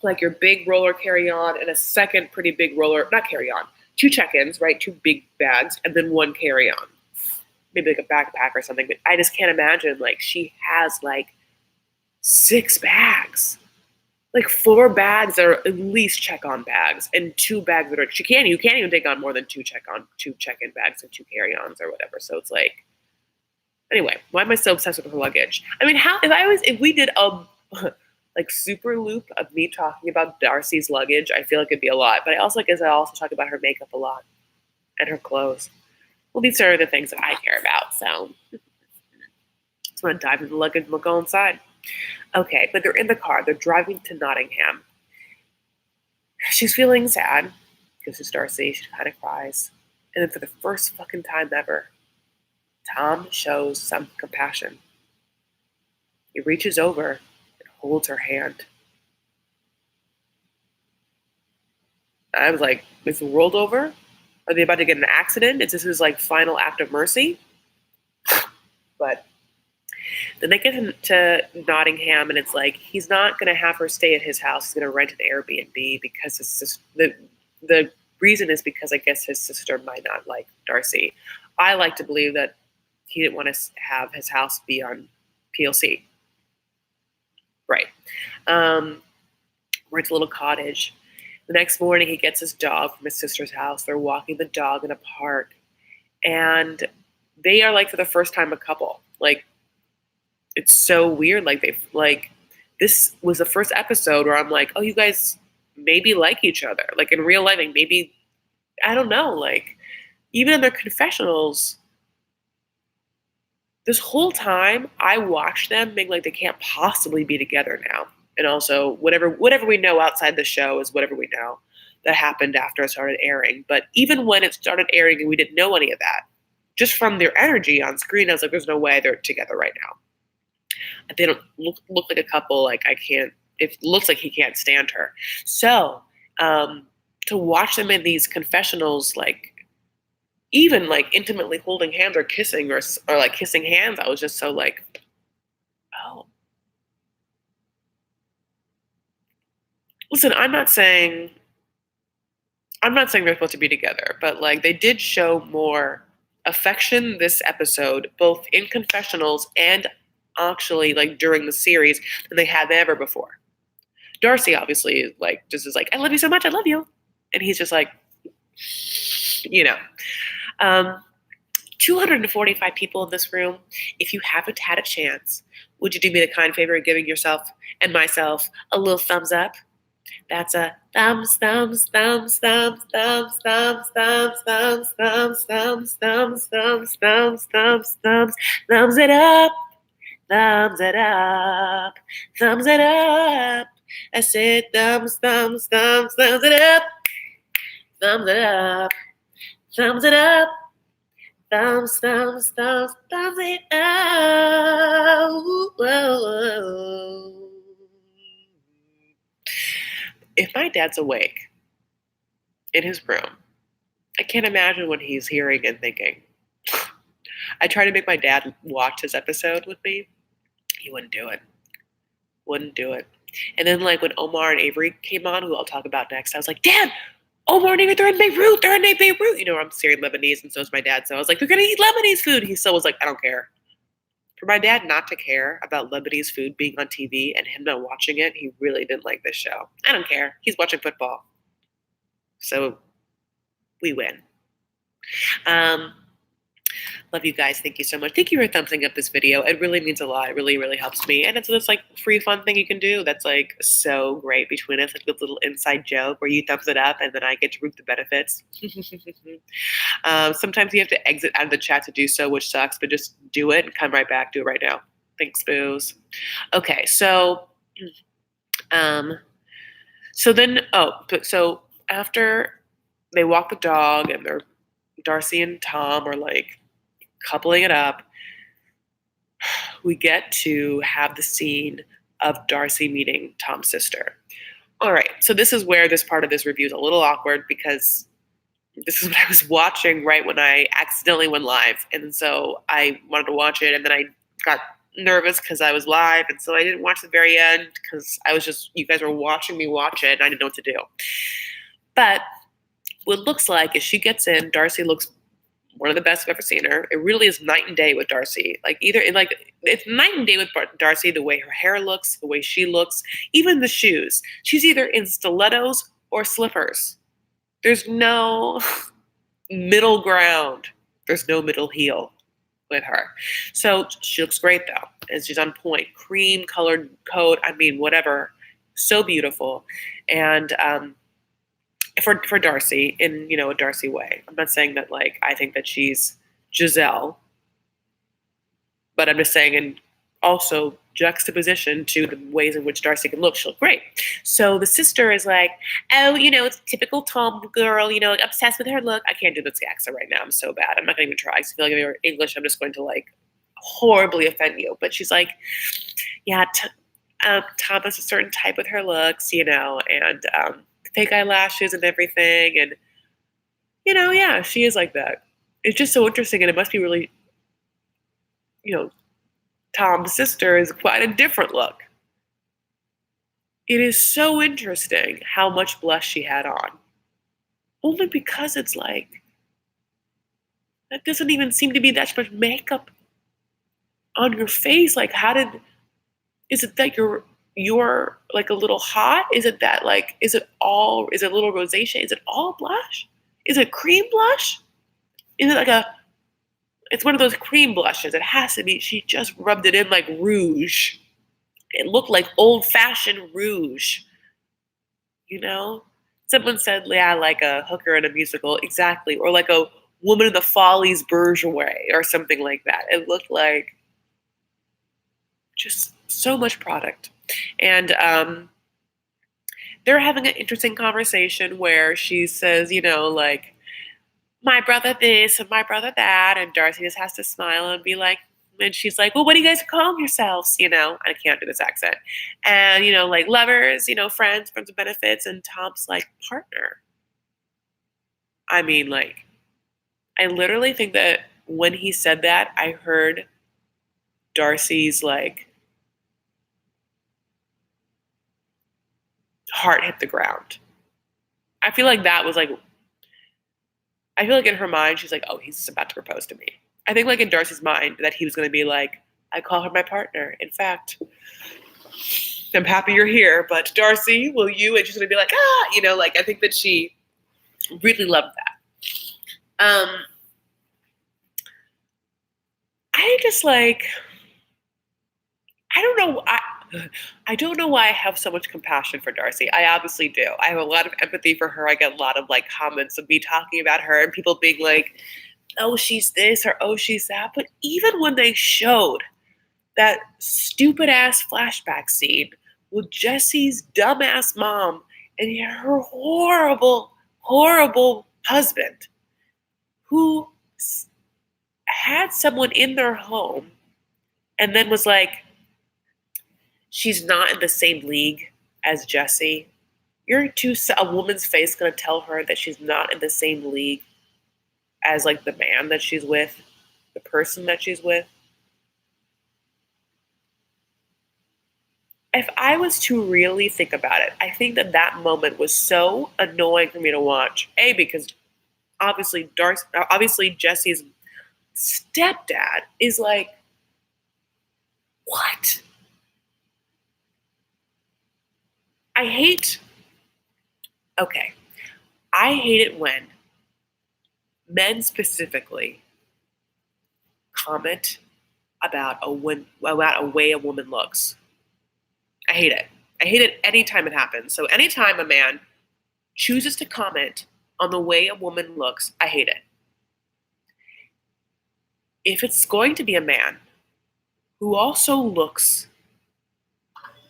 like your big roller carry-on and a second pretty big roller, not carry-on, 2 check-ins, right? 2 big bags and then 1 carry-on. Maybe like a backpack or something, but I just can't imagine, like, she has like 6 bags. Like 4 bags that are at least check-on bags and 2 bags that are, you can't even take on more than 2 check-in bags and 2 carry-ons or whatever. So it's like, anyway, why am I so obsessed with her luggage? I mean, if we did a like super loop of me talking about Darcy's luggage, I feel like it'd be a lot. But I also talk about her makeup a lot and her clothes. Well, these are the things that I care about. So just want to dive into the luggage and we'll go inside. Okay, but they're in the car. They're driving to Nottingham. She's feeling sad because it's Darcy. She kind of cries. And then for the first fucking time ever, Tom shows some compassion. He reaches over and holds her hand. I was like, is the world over? Are they about to get in an accident? Is this his like final act of mercy? But then they get to Nottingham, and it's like he's not going to have her stay at his house. He's going to rent an Airbnb because the reason is because I guess his sister might not like Darcy. I like to believe that he didn't want to have his house be on PLC. Right. Rent a little cottage. The next morning, he gets his dog from his sister's house. They're walking the dog in a park, and they are like for the first time a couple. Like, it's so weird. Like this was the first episode where I'm like, oh, you guys maybe like each other. Like in real life, like maybe, I don't know. Like even in their confessionals, this whole time I watched them being like they can't possibly be together now. And also whatever we know outside the show is whatever we know that happened after it started airing. But even when it started airing and we didn't know any of that, just from their energy on screen, I was like, there's no way they're together right now. They don't look like a couple. Like it looks like he can't stand her. So to watch them in these confessionals, like even like intimately holding hands or kissing or like kissing hands, I was just so like, oh. Listen, I'm not saying they're supposed to be together, but like they did show more affection this episode, both in confessionals and actually like during the series than they had ever before. Darcy obviously like just is like, I love you so much, I love you. And he's just like, you know. Um, 245 people in this room. If you haven't had a chance, would you do me the kind favor of giving yourself and myself a little thumbs up? That's a thumbs, thumbs, thumbs, thumbs, thumbs, thumbs, thumbs, thumbs, thumbs, thumbs, thumbs, thumbs, thumbs, thumbs, thumbs, thumbs it up, thumbs it up, thumbs it up. I said thumbs, thumbs, thumbs, thumbs it up, thumbs it up, thumbs it up. Thumbs, thumbs, thumbs, thumbs it up. Whoa. If my dad's awake in his room, I can't imagine what he's hearing and thinking. I tried to make my dad watch this episode with me. He wouldn't do it. Wouldn't do it. And then like when Omar and Avery came on, who I'll talk about next, I was like, Dad, Omar and Avery, they're in Beirut. They're in Beirut. You know, I'm Syrian Lebanese, and so is my dad. So I was like, we're going to eat Lebanese food. He still was like, I don't care. For my dad not to care about Lebanese food being on TV and him not watching it, he really didn't like this show. I don't care. He's watching football. So we win. Love you guys. Thank you so much. Thank you for thumbsing up this video. It really means a lot. It really, really helps me. And it's this like free fun thing you can do that's like so great between us, like this little inside joke where you thumbs it up and then I get to reap the benefits. Sometimes you have to exit out of the chat to do so, which sucks, but just do it and come right back. Do it right now. Thanks, booze. Okay, so so after they walk the dog and they're Darcy and Tom are like coupling it up, we get to have the scene of Darcy meeting Tom's sister. All right, so this is where this part of this review is a little awkward because this is what I was watching right when I accidentally went live. And so I wanted to watch it and then I got nervous because I was live. And so I didn't watch the very end because I was just, you guys were watching me watch it and I didn't know what to do. But what it looks like is she gets in, Darcy looks one of the best I've ever seen her. It really is night and day with Darcy. It's night and day with Darcy, the way her hair looks, the way she looks, even the shoes. She's either in stilettos or slippers. There's no middle ground. There's no middle heel with her. So she looks great though. And she's on point. Cream colored coat. I mean, whatever. So beautiful. And for Darcy in, a Darcy way. I'm not saying that like I think that she's Giselle, but I'm just saying in also juxtaposition to the ways in which Darcy can look, she'll look great. So the sister is like, oh, it's typical Tom girl, obsessed with her look. I can't do this accent right now. I'm so bad. I'm not gonna even try. I feel like if you're English, I'm just going to like horribly offend you. But she's like, yeah, Tom has a certain type with her looks, and fake eyelashes and everything. And, yeah, she is like that. It's just so interesting. And it must be really, Tom's sister is quite a different look. It is so interesting how much blush she had on. Only because it's like, that doesn't even seem to be that much makeup on your face. Like, is it that you're like a little hot? Is it that like, is it a little rosacea? Is it all blush? Is it cream blush? Is it it's one of those cream blushes. It has to be. She just rubbed it in like rouge. It looked like old fashioned rouge. Someone said, yeah, like a hooker in a musical. Exactly. Or like a woman in the Follies bourgeois or something like that. It looked like just so much product. And they're having an interesting conversation where she says, like, my brother this and my brother that. And Darcy just has to smile and be like, and she's like, well, what do you guys call yourselves? I can't do this accent. And, like lovers, friends with benefits. And Tom's like, partner. I mean, like, I literally think that when he said that, I heard Darcy's like heart hit the ground. I feel like that was like, I feel like in her mind, she's like, oh, he's about to propose to me. I think like in Darcy's mind that he was going to be like, I call her my partner. In fact, I'm happy you're here, but Darcy, will you? And she's going to be like, like I think that she really loved that. I just like, I don't know. I don't know why I have so much compassion for Darcy. I obviously do. I have a lot of empathy for her. I get a lot of like comments of me talking about her and people being like, oh, she's this or oh, she's that. But even when they showed that stupid ass flashback scene with Jesse's dumbass mom and her horrible, horrible husband who had someone in their home and then was like, she's not in the same league as Jesse. You're a woman's face going to tell her that she's not in the same league as like the man that she's with, the person that she's with. If I was to really think about it, I think that that moment was so annoying for me to watch. A, because obviously Jesse's stepdad is like, what? I hate it when men specifically comment about a way a woman looks. I hate it. I hate it anytime it happens. So anytime a man chooses to comment on the way a woman looks, I hate it. If it's going to be a man who also looks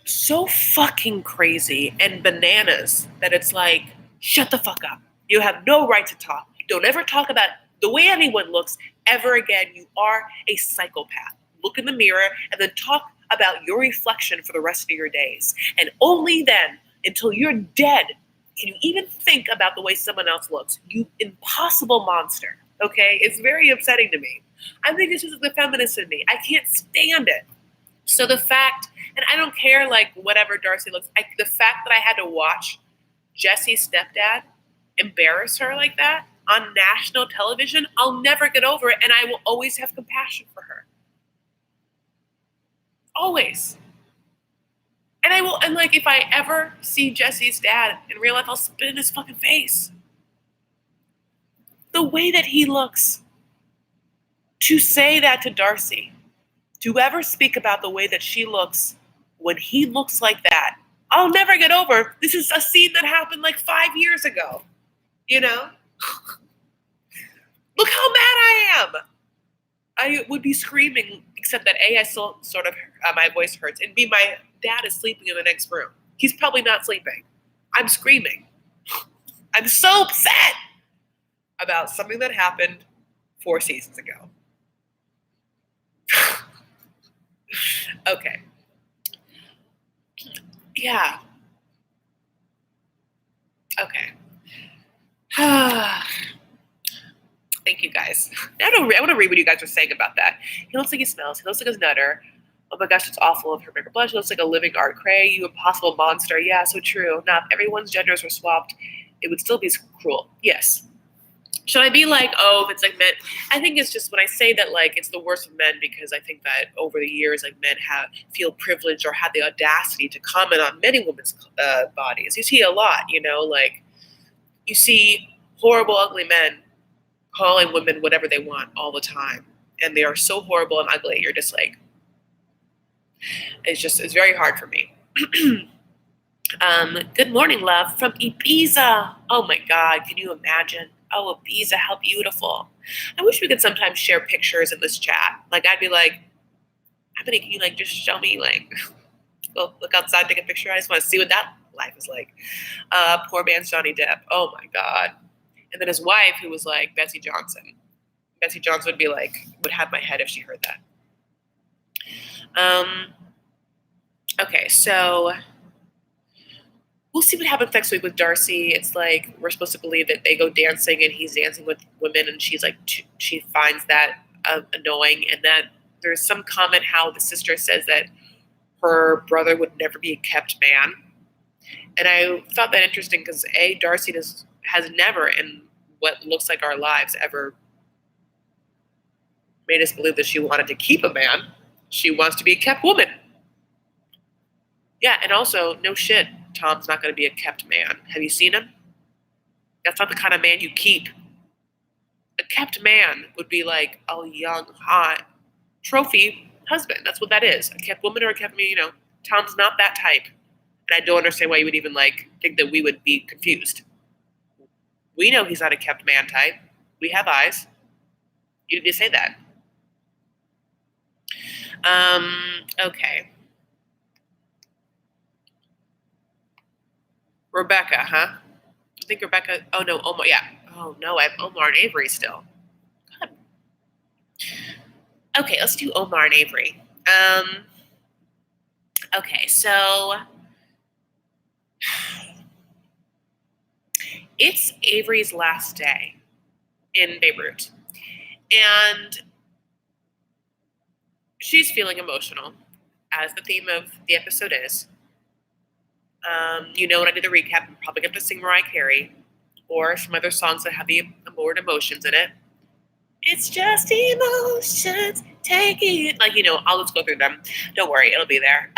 so fucking crazy and bananas that it's like, shut the fuck up. You have no right to talk. Don't ever talk about the way anyone looks ever again. You are a psychopath. Look in the mirror and then talk about your reflection for the rest of your days. And only then, until you're dead, can you even think about the way someone else looks. You impossible monster. Okay? It's very upsetting to me. I think it's just the feminist in me. I can't stand it. So the fact, and I don't care like whatever Darcy looks, the fact that I had to watch Jesse's stepdad embarrass her like that on national television, I'll never get over it, and I will always have compassion for her. Always. And like if I ever see Jesse's dad in real life, I'll spit in his fucking face. The way that he looks. To say that to Darcy, to ever speak about the way that she looks when he looks like that, I'll never get over. This is a scene that happened like 5 years ago. You know? Look how mad I am. I would be screaming, except that A, I still sort of, my voice hurts, and B, my dad is sleeping in the next room. He's probably not sleeping. I'm screaming. I'm so upset about something that happened 4 seasons ago. Okay. Yeah. Okay. Thank you guys. I want to read what you guys are saying about that. He looks like he smells. He looks like a nutter. Oh my gosh, it's awful of her make her blush. He looks like a living art cray. You impossible monster. Yeah, so true. Now, if everyone's genders were swapped, it would still be cruel. Yes. Should I be like, oh, if it's like men? I think it's just when I say that, like, it's the worst of men because I think that over the years, like, men feel privileged or have the audacity to comment on many women's bodies. You see a lot, you know, like, you see horrible, ugly men calling women whatever they want all the time. And they are so horrible and ugly. You're just like, it's very hard for me. Good morning, love, from Ibiza. Oh my God, can you imagine? Oh, Ibiza, how beautiful. I wish we could sometimes share pictures in this chat. Like, I'd be like, Ebony, can you, like, just show me, like, go look outside, take a picture? I just want to see what that life is like. Poor man's Johnny Depp. Oh, my God. And then his wife, who was, like, Betsy Johnson. Betsy Johnson would have my head if she heard that. Okay, so we'll see what happens next week with Darcy. It's like we're supposed to believe that they go dancing and he's dancing with women and she's like, she finds that annoying. And then there's some comment how the sister says that her brother would never be a kept man. And I thought that interesting because Darcy has never in what looks like our lives ever made us believe that she wanted to keep a man. She wants to be a kept woman. Yeah, and also, no shit, Tom's not going to be a kept man. Have you seen him? That's not the kind of man you keep. A kept man would be like a young, hot trophy husband. That's what that is. A kept woman or a kept man, Tom's not that type. And I don't understand why you would even think that we would be confused. We know he's not a kept man type. We have eyes. You need to say that. Okay. Rebecca, huh? I think Rebecca. Oh no, Omar. Yeah. Oh no, I have Omar and Avery still. God. Okay, let's do Omar and Avery. Okay, so it's Avery's last day in Beirut, and she's feeling emotional, as the theme of the episode is. When I did the recap, I'm probably going to sing Mariah Carey or some other songs that have the more emotions in it. It's just emotions, take it. I'll just go through them. Don't worry, it'll be there.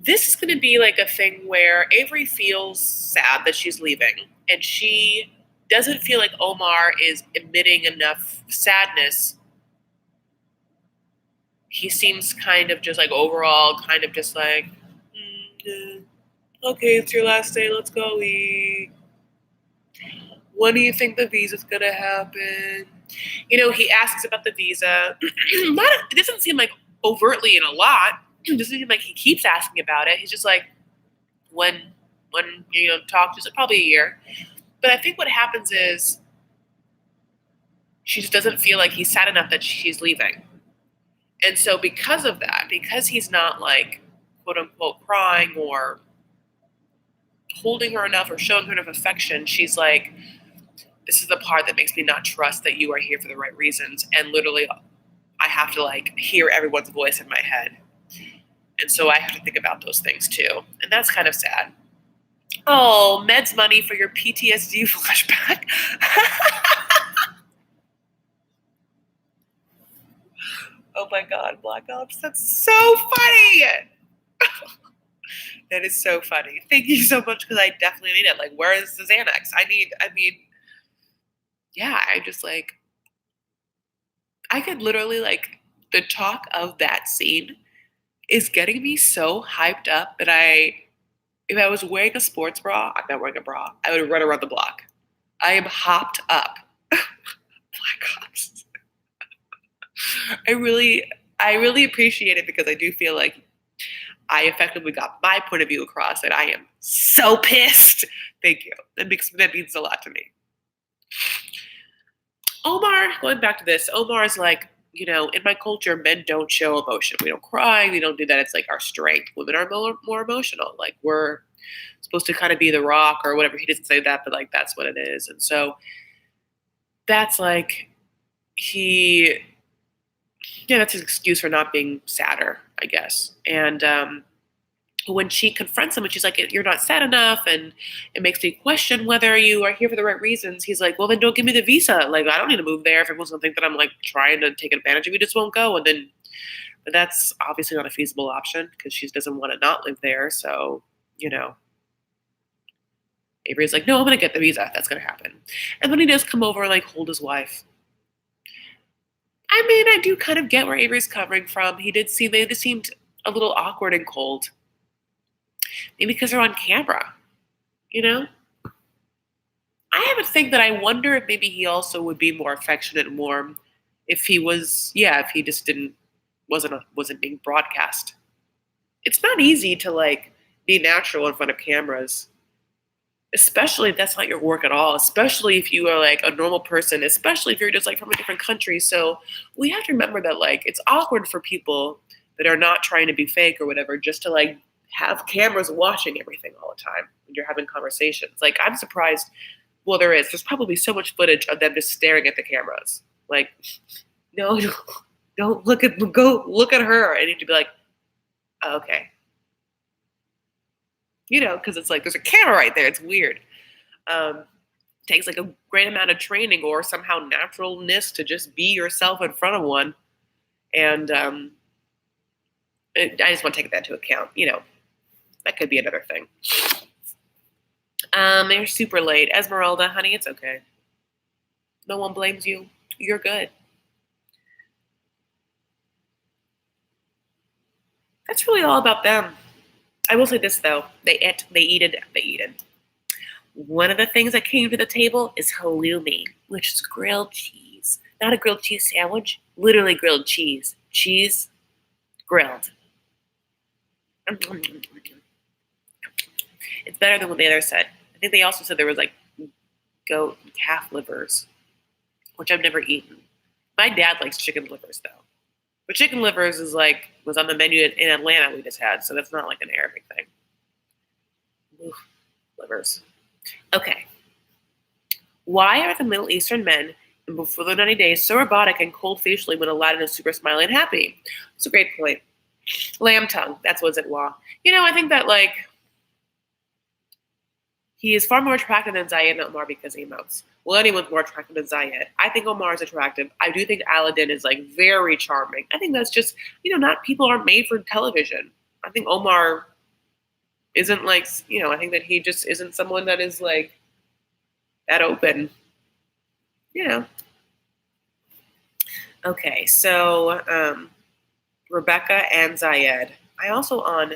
This is going to be like a thing where Avery feels sad that she's leaving, and she doesn't feel like Omar is emitting enough sadness. He seems kind of just like overall kind of just like, okay, it's your last day, let's go eat. When do you think the visa's gonna happen? He asks about the visa. It doesn't seem like overtly in a lot. It doesn't seem like he keeps asking about it. He's just like, when talk, just probably a year. But I think what happens is she just doesn't feel like he's sad enough that she's leaving. And so because of that, because he's not like, quote unquote, crying or holding her enough or showing her enough affection, she's like, this is the part that makes me not trust that you are here for the right reasons. And literally, I have to hear everyone's voice in my head. And so I have to think about those things too. And that's kind of sad. Oh, meds money for your PTSD flashback. Oh my God, Black Ops. That's so funny. That is so funny. Thank you so much, because I definitely need it. Where is the Xanax? I could literally, the talk of that scene is getting me so hyped up that if I was wearing a sports bra, I'm not wearing a bra, I would run around the block. I am hopped up. Black Ops. I really appreciate it, because I do feel like I effectively got my point of view across, and I am so pissed. Thank you. That means a lot to me. Omar, going back to this, Omar's like, in my culture, men don't show emotion. We don't cry. We don't do that. It's our strength. Women are more emotional. We're supposed to kind of be the rock or whatever. He doesn't say that, but that's what it is. And so that's that's his excuse for not being sadder, I guess. And when she confronts him and she's like, you're not sad enough, and it makes me question whether you are here for the right reasons, he's like, well, then don't give me the visa. I don't need to move there if everyone's going to think that I'm trying to take advantage of you. Just won't go. But that's obviously not a feasible option, because she doesn't want to not live there. So, Avery's like, no, I'm going to get the visa. That's going to happen. And then he does come over and hold his wife. I do kind of get where Avery's coming from. They just seemed a little awkward and cold. Maybe because they're on camera, I have a thing that I wonder if maybe he also would be more affectionate and warm if he just wasn't being broadcast. It's not easy to be natural in front of cameras, especially if that's not your work at all, especially if you are a normal person, especially if you're just from a different country. So we have to remember that it's awkward for people that are not trying to be fake or whatever, just to have cameras watching everything all the time when you're having conversations. I'm surprised. Well, there's probably so much footage of them just staring at the cameras. No, don't go look at her. I need to be oh, okay. because it's like there's a camera right there. It's weird. Takes like a great amount of training or somehow naturalness to just be yourself in front of one. And I just want to take that into account. That could be another thing. You're super late. Esmeralda, honey, it's okay. No one blames you. You're good. That's really all about them. I will say this, though. They eated. One of the things that came to the table is halloumi, which is grilled cheese. Not a grilled cheese sandwich, literally grilled cheese. Cheese grilled. It's better than what the other said. I think they also said there was like goat and calf livers, which I've never eaten. My dad likes chicken livers, though. But chicken livers was on the menu in Atlanta we just had, so that's not like an Arabic thing. Oof, livers. Okay. Why are the Middle Eastern men in Before the 90 Days so robotic and cold facially when Aladdin is super smiley and happy? It's a great point. Lamb tongue. That's what's at law. I think that he is far more attractive than Zayed and Omar because he emotes. Well, anyone's more attractive than Zayed. I think Omar is attractive. I do think Aladdin is very charming. I think that's just, not people aren't made for television. I think Omar isn't I think that he just isn't someone that is that open. Okay, so Rebecca and Zayed. I also on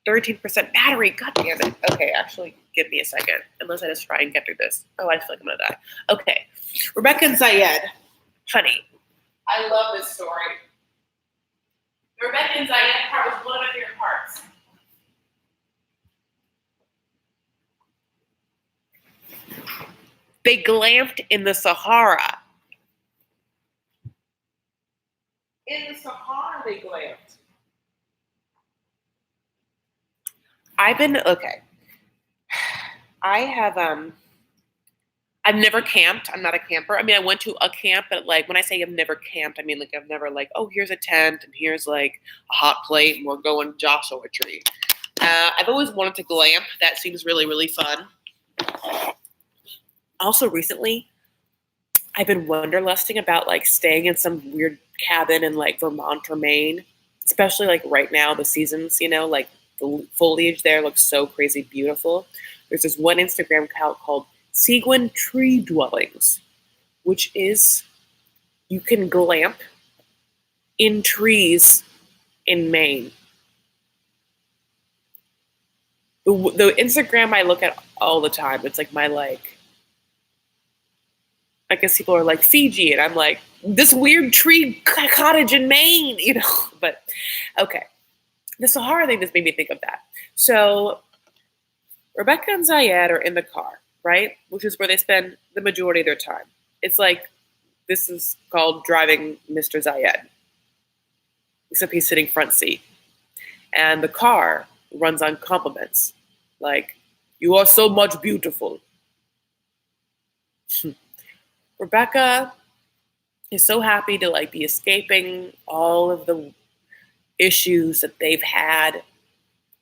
13% battery. God damn it. Okay, actually, give me a second. Unless I just try and get through this. Oh, I feel like I'm going to die. Okay. Rebecca and Zayed. Honey. I love this story. The Rebecca and Zayed part was one of my favorite parts. They glamped in the Sahara. In the Sahara, they glamped. Okay. I have, I've never camped. I'm not a camper. I mean, I went to a camp, but when I say I've never camped, I mean, I've never oh, here's a tent and here's a hot plate and we're going Joshua Tree. I've always wanted to glamp. That seems really, really fun. Also recently, I've been wanderlusting about staying in some weird cabin in Vermont or Maine, especially right now, the seasons, the foliage there looks so crazy beautiful. There's this one Instagram account called Seguin Tree Dwellings, which is you can glamp in trees in Maine. The Instagram I look at all the time, it's my I guess people are Fiji, and I'm this weird tree cottage in Maine, But okay, the Sahara thing just made me think of that. So Rebecca and Zayed are in the car, right? Which is where they spend the majority of their time. It's this is called driving Mr. Zayed, except he's sitting front seat, and the car runs on compliments, "You are so much beautiful." Rebecca is so happy to be escaping all of the issues that they've had,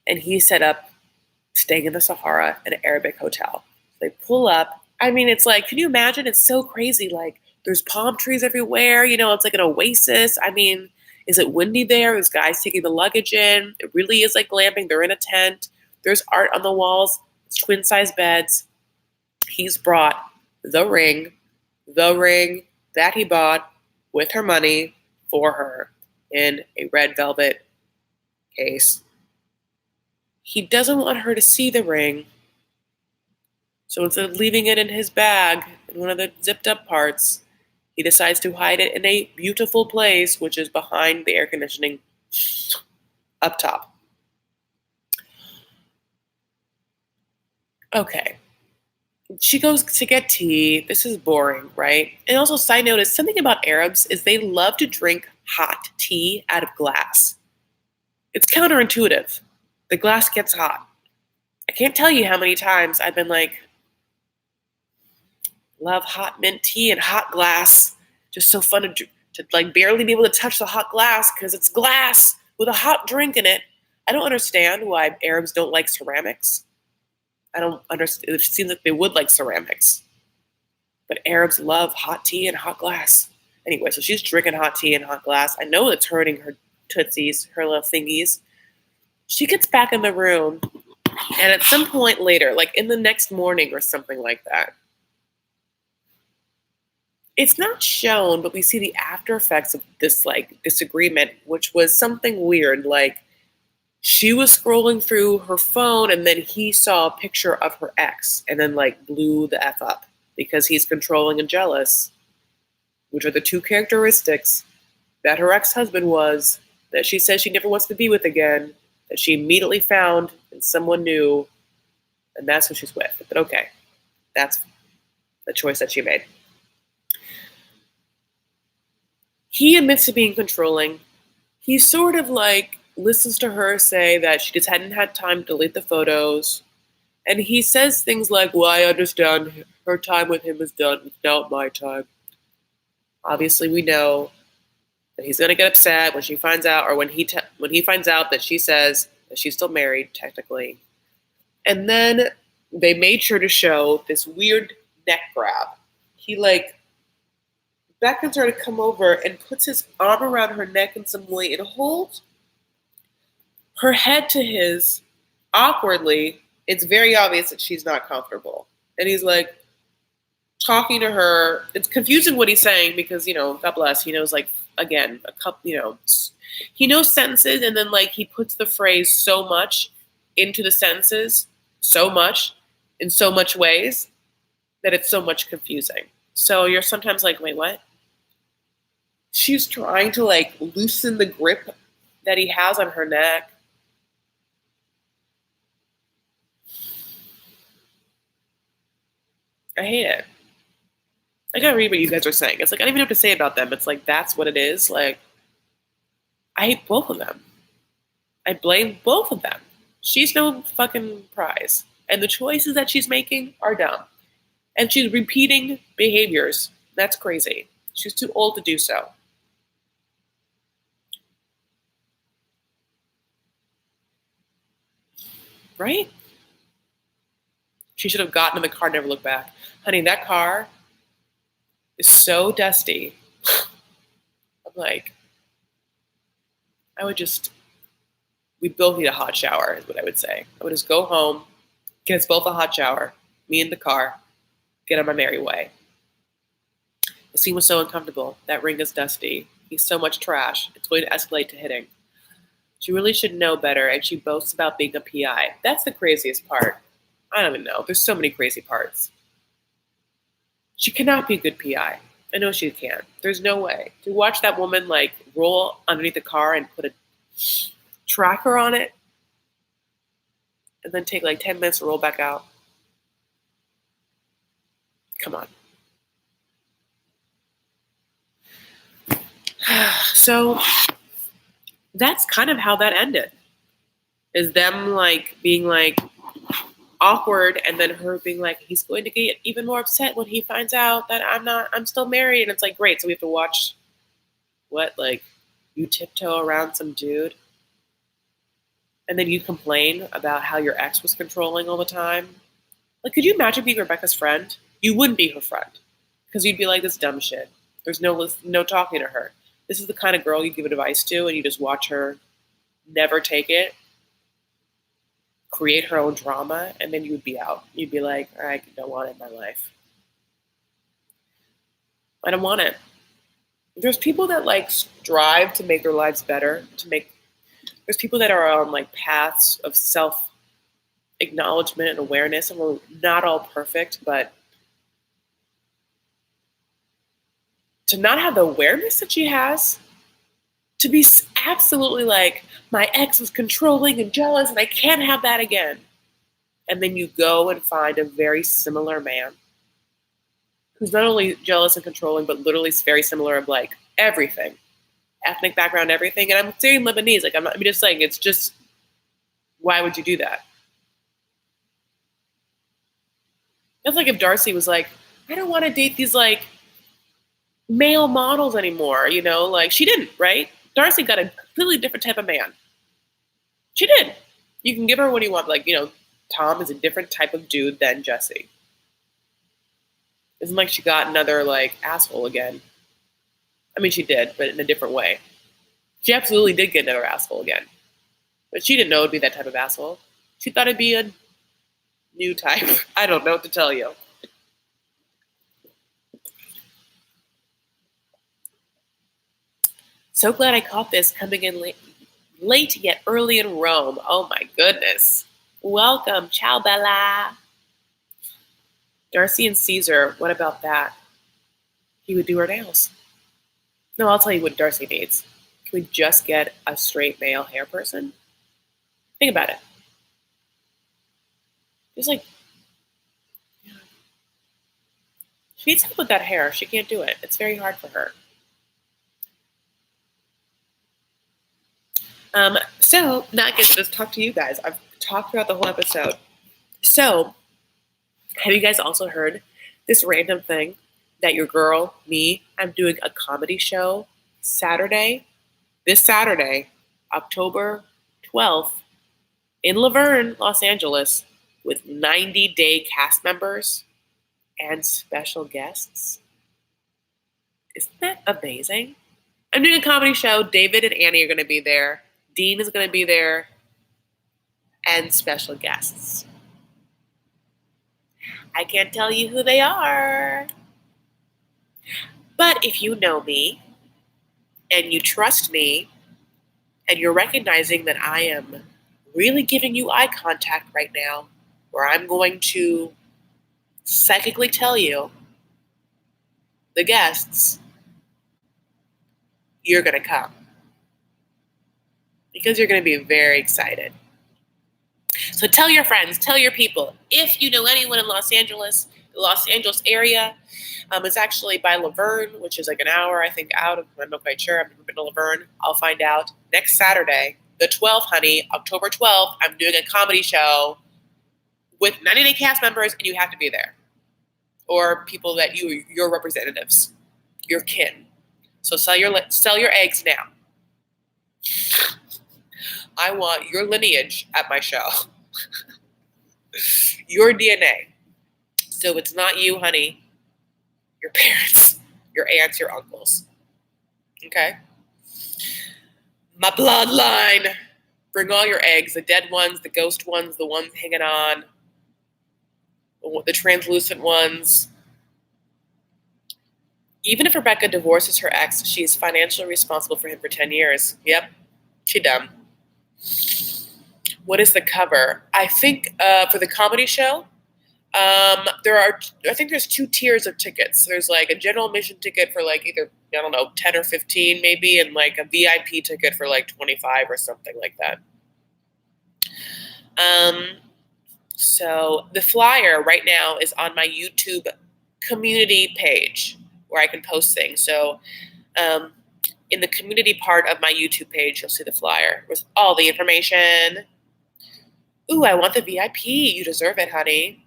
and he set up staying in the Sahara at an Arabic hotel. They pull up. I mean, it's can you imagine? It's so crazy. There's palm trees everywhere. It's an oasis. I mean, is it windy there? There's guys taking the luggage in. It really is glamping. They're in a tent. There's art on the walls. It's twin-size beds. He's brought the ring that he bought with her money for her in a red velvet case. He doesn't want her to see the ring, so instead of leaving it in his bag in one of the zipped up parts, he decides to hide it in a beautiful place, which is behind the air conditioning up top. Okay. She goes to get tea. This is boring, right? And also, side note is something about Arabs is they love to drink hot tea out of glass. It's counterintuitive. The glass gets hot. I can't tell you how many times I've been love hot mint tea and hot glass. Just so fun to barely be able to touch the hot glass because it's glass with a hot drink in it. I don't understand why Arabs don't like ceramics. I don't understand. It seems like they would like ceramics. But Arabs love hot tea and hot glass. Anyway, so she's drinking hot tea and hot glass. I know it's hurting her tootsies, her little thingies. She gets back in the room, and at some point later, like in the next morning or something like that, it's not shown, but we see the after effects of this like disagreement, which was something weird. Like she was scrolling through her phone, and then he saw a picture of her ex, and then like blew the F up because he's controlling and jealous, which are the two characteristics that her ex-husband was, that she says she never wants to be with again, that she immediately found in someone new, and that's who she's with. But okay, that's the choice that she made. He admits to being controlling. He sort of like listens to her say that she just hadn't had time to delete the photos. And he says things like, well, I understand her time with him is done. It's now my time. Obviously, we know that he's going to get upset when she finds out, or when he finds out that she says that she's still married, technically. And then they made sure to show this weird neck grab. He like beckons her to come over and puts his arm around her neck in some way and holds her head to his awkwardly. It's very obvious that she's not comfortable. And he's like talking to her. It's confusing what he's saying because, God bless, he knows like, again, a couple, he knows sentences, and then like he puts the phrase so much into the sentences, so much, in so much ways that it's so much confusing. So you're sometimes like, wait, what? She's trying to like loosen the grip that he has on her neck. I hate it. I gotta read what you guys are saying. It's like I don't even know what to say about them. It's like that's what it is. Like I hate both of them. I blame both of them. She's no fucking prize. And the choices that she's making are dumb. And she's repeating behaviors. That's crazy. She's too old to do so. Right? She should have gotten in the car and never looked back. Honey, that car is so dusty. I'm like, we both need a hot shower, is what I would say. I would just go home, get us both a hot shower, me in the car, get on my merry way. The scene was so uncomfortable. That ring is dusty. He's so much trash. It's going to escalate to hitting. She really should know better, and she boasts about being a PI. That's the craziest part. I don't even know. There's so many crazy parts. She cannot be a good PI. I know she can't. There's no way. To watch that woman like roll underneath the car and put a tracker on it and then take like 10 minutes to roll back out. Come on. So that's kind of how that ended. Is them like being like awkward, and then her being like, he's going to get even more upset when he finds out that I'm still married. And it's like, great. So we have to watch what, like, you tiptoe around some dude, and then you complain about how your ex was controlling all the time. Like, could you imagine being Rebecca's friend? You wouldn't be her friend because you'd be like, this dumb shit. There's no talking to her. This is the kind of girl you give advice to, and you just watch her never take it, create her own drama, and then you would be out. You'd be like, I don't want it in my life. I don't want it. There's people that like strive to make their lives better, there's people that are on like paths of self-acknowledgement and awareness, and we're not all perfect, but to not have the awareness that she has, to be absolutely like, my ex was controlling and jealous and I can't have that again. And then you go and find a very similar man who's not only jealous and controlling, but literally very similar of like everything, ethnic background, everything. And I'm saying Lebanese, like I'm just saying, it's just, why would you do that? That's like if Darcy was like, I don't want to date these like male models anymore, like she didn't, right? Darcy got a completely different type of man. She did. You can give her what you want. Like, Tom is a different type of dude than Jesse. Isn't like she got another, like, asshole again. I mean, she did, but in a different way. She absolutely did get another asshole again. But she didn't know it'd be that type of asshole. She thought it'd be a new type. I don't know what to tell you. So glad I caught this coming in late yet early in Rome. Oh my goodness. Welcome. Ciao, Bella. Darcy and Caesar, what about that? He would do her nails. No, I'll tell you what Darcy needs. Can we just get a straight male hair person? Think about it. Just like, she needs help with that hair. She can't do it. It's very hard for her. So, now I get to just talk to you guys. I've talked throughout the whole episode. So, have you guys also heard this random thing that your girl, me, I'm doing a comedy show this Saturday, October 12th, in Laverne, Los Angeles, with 90-day cast members and special guests? Isn't that amazing? I'm doing a comedy show. David and Annie are going to be there. Dean is going to be there. And special guests. I can't tell you who they are. But if you know me, and you trust me, and you're recognizing that I am really giving you eye contact right now, where I'm going to psychically tell you, the guests, you're going to come. Because you're going to be very excited. So tell your friends, tell your people. If you know anyone in the Los Angeles area, it's actually by Laverne, which is like an hour, I think, out. I'm not quite sure. I've never been to Laverne. I'll find out. Next Saturday, the 12th, honey, October 12th, I'm doing a comedy show with 90-day cast members, and you have to be there. Or people that your representatives, your kin. So sell your eggs now. I want your lineage at my show. Your DNA. So it's not you, honey. Your parents, your aunts, your uncles. Okay? My bloodline. Bring all your eggs, the dead ones, the ghost ones, the ones hanging on, the translucent ones. Even if Rebecca divorces her ex, she is financially responsible for him for 10 years. Yep, she dumb. What is the cover? I think for the comedy show, there's 2 tiers of tickets. There's like a general admission ticket for like either, 10 or 15 maybe, and like a VIP ticket for like 25 or something like that. So the flyer right now is on my YouTube community page where I can post things. So in the community part of my YouTube page, you'll see the flyer with all the information. Ooh, I want the VIP. You deserve it, honey.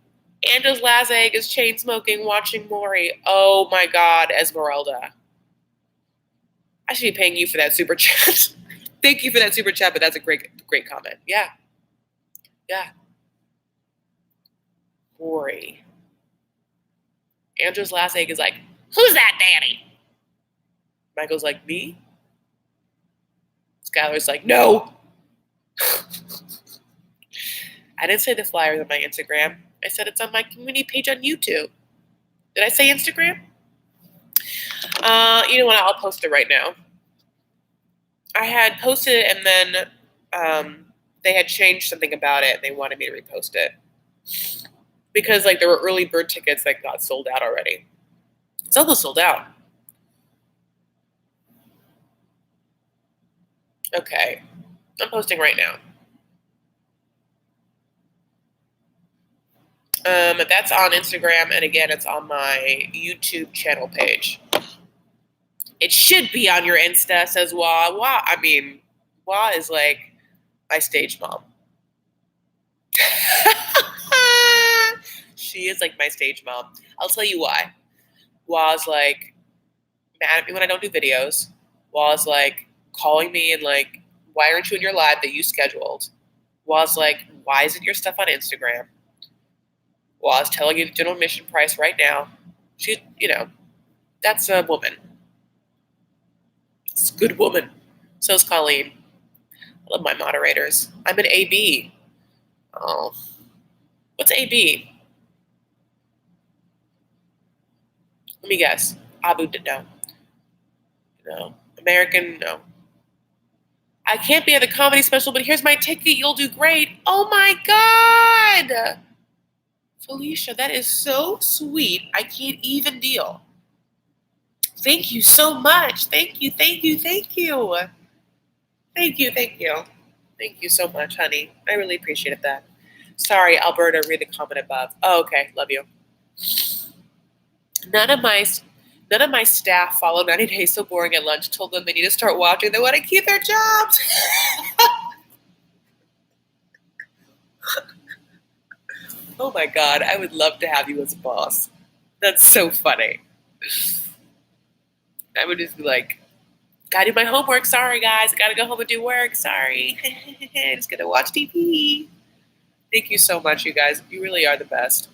Angel's last egg is chain smoking, watching Maury. Oh my God, Esmeralda. I should be paying you for that super chat. Thank you for that super chat, but that's a great comment. Yeah. Maury. Angel's last egg is like, who's that, Daddy? Michael's like, me? Skylar's like, no. I didn't say the flyer's on my Instagram. I said it's on my community page on YouTube. Did I say Instagram? You know what? I'll post it right now. I had posted it, and then they had changed something about it, and they wanted me to repost it. Because there were early bird tickets that got sold out already. It's almost sold out. Okay. I'm posting right now. That's on Instagram, and again, it's on my YouTube channel page. It should be on your Insta, says Wah. Wah is like my stage mom. She is like my stage mom. I'll tell you why. Wah's like mad at me when I don't do videos. Wah's like calling me and like, why aren't you in your live that you scheduled? Was like, why isn't your stuff on Instagram? Was telling you the general admission price right now. She, that's a woman. It's a good woman. So is Colleen. I love my moderators. I'm an AB. Oh, what's AB? Let me guess. Abu did no. No. American, no. I can't be at the comedy special, but here's my ticket. You'll do great. Oh my God. Felicia, that is so sweet. I can't even deal. Thank you so much. Thank you, thank you, thank you. Thank you, thank you. Thank you so much, honey. I really appreciate that. Sorry, Alberta, read the comment above. Oh, okay, love you. None of my staff follow 90 Days So Boring at lunch, told them they need to start watching. They want to keep their jobs. Oh my God, I would love to have you as a boss. That's so funny. I would just be like, gotta do my homework. Sorry, guys. I gotta go home and do work. Sorry. Just gonna watch TV. Thank you so much, you guys. You really are the best.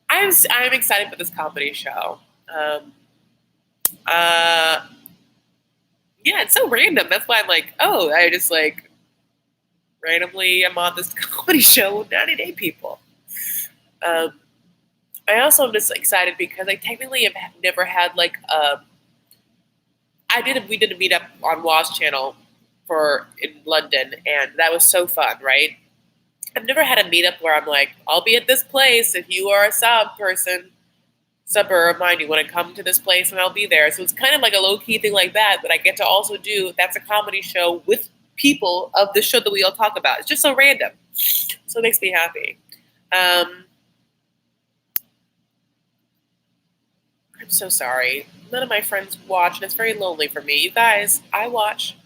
I'm excited for this comedy show. Yeah, it's so random. That's why I'm like, oh, I just like randomly am on this comedy show with 90 Day people. I also am just excited because I technically have never had like we did a meetup on Waz channel in London, and that was so fun, right? I've never had a meetup where I'm like, I'll be at this place if you are a suburb of mine, you want to come to this place and I'll be there. So it's kind of like a low-key thing like that, but I get to also do, that's a comedy show with people of the show that we all talk about. It's just so random. So it makes me happy. I'm so sorry. None of my friends watch, and it's very lonely for me. You guys, I watch.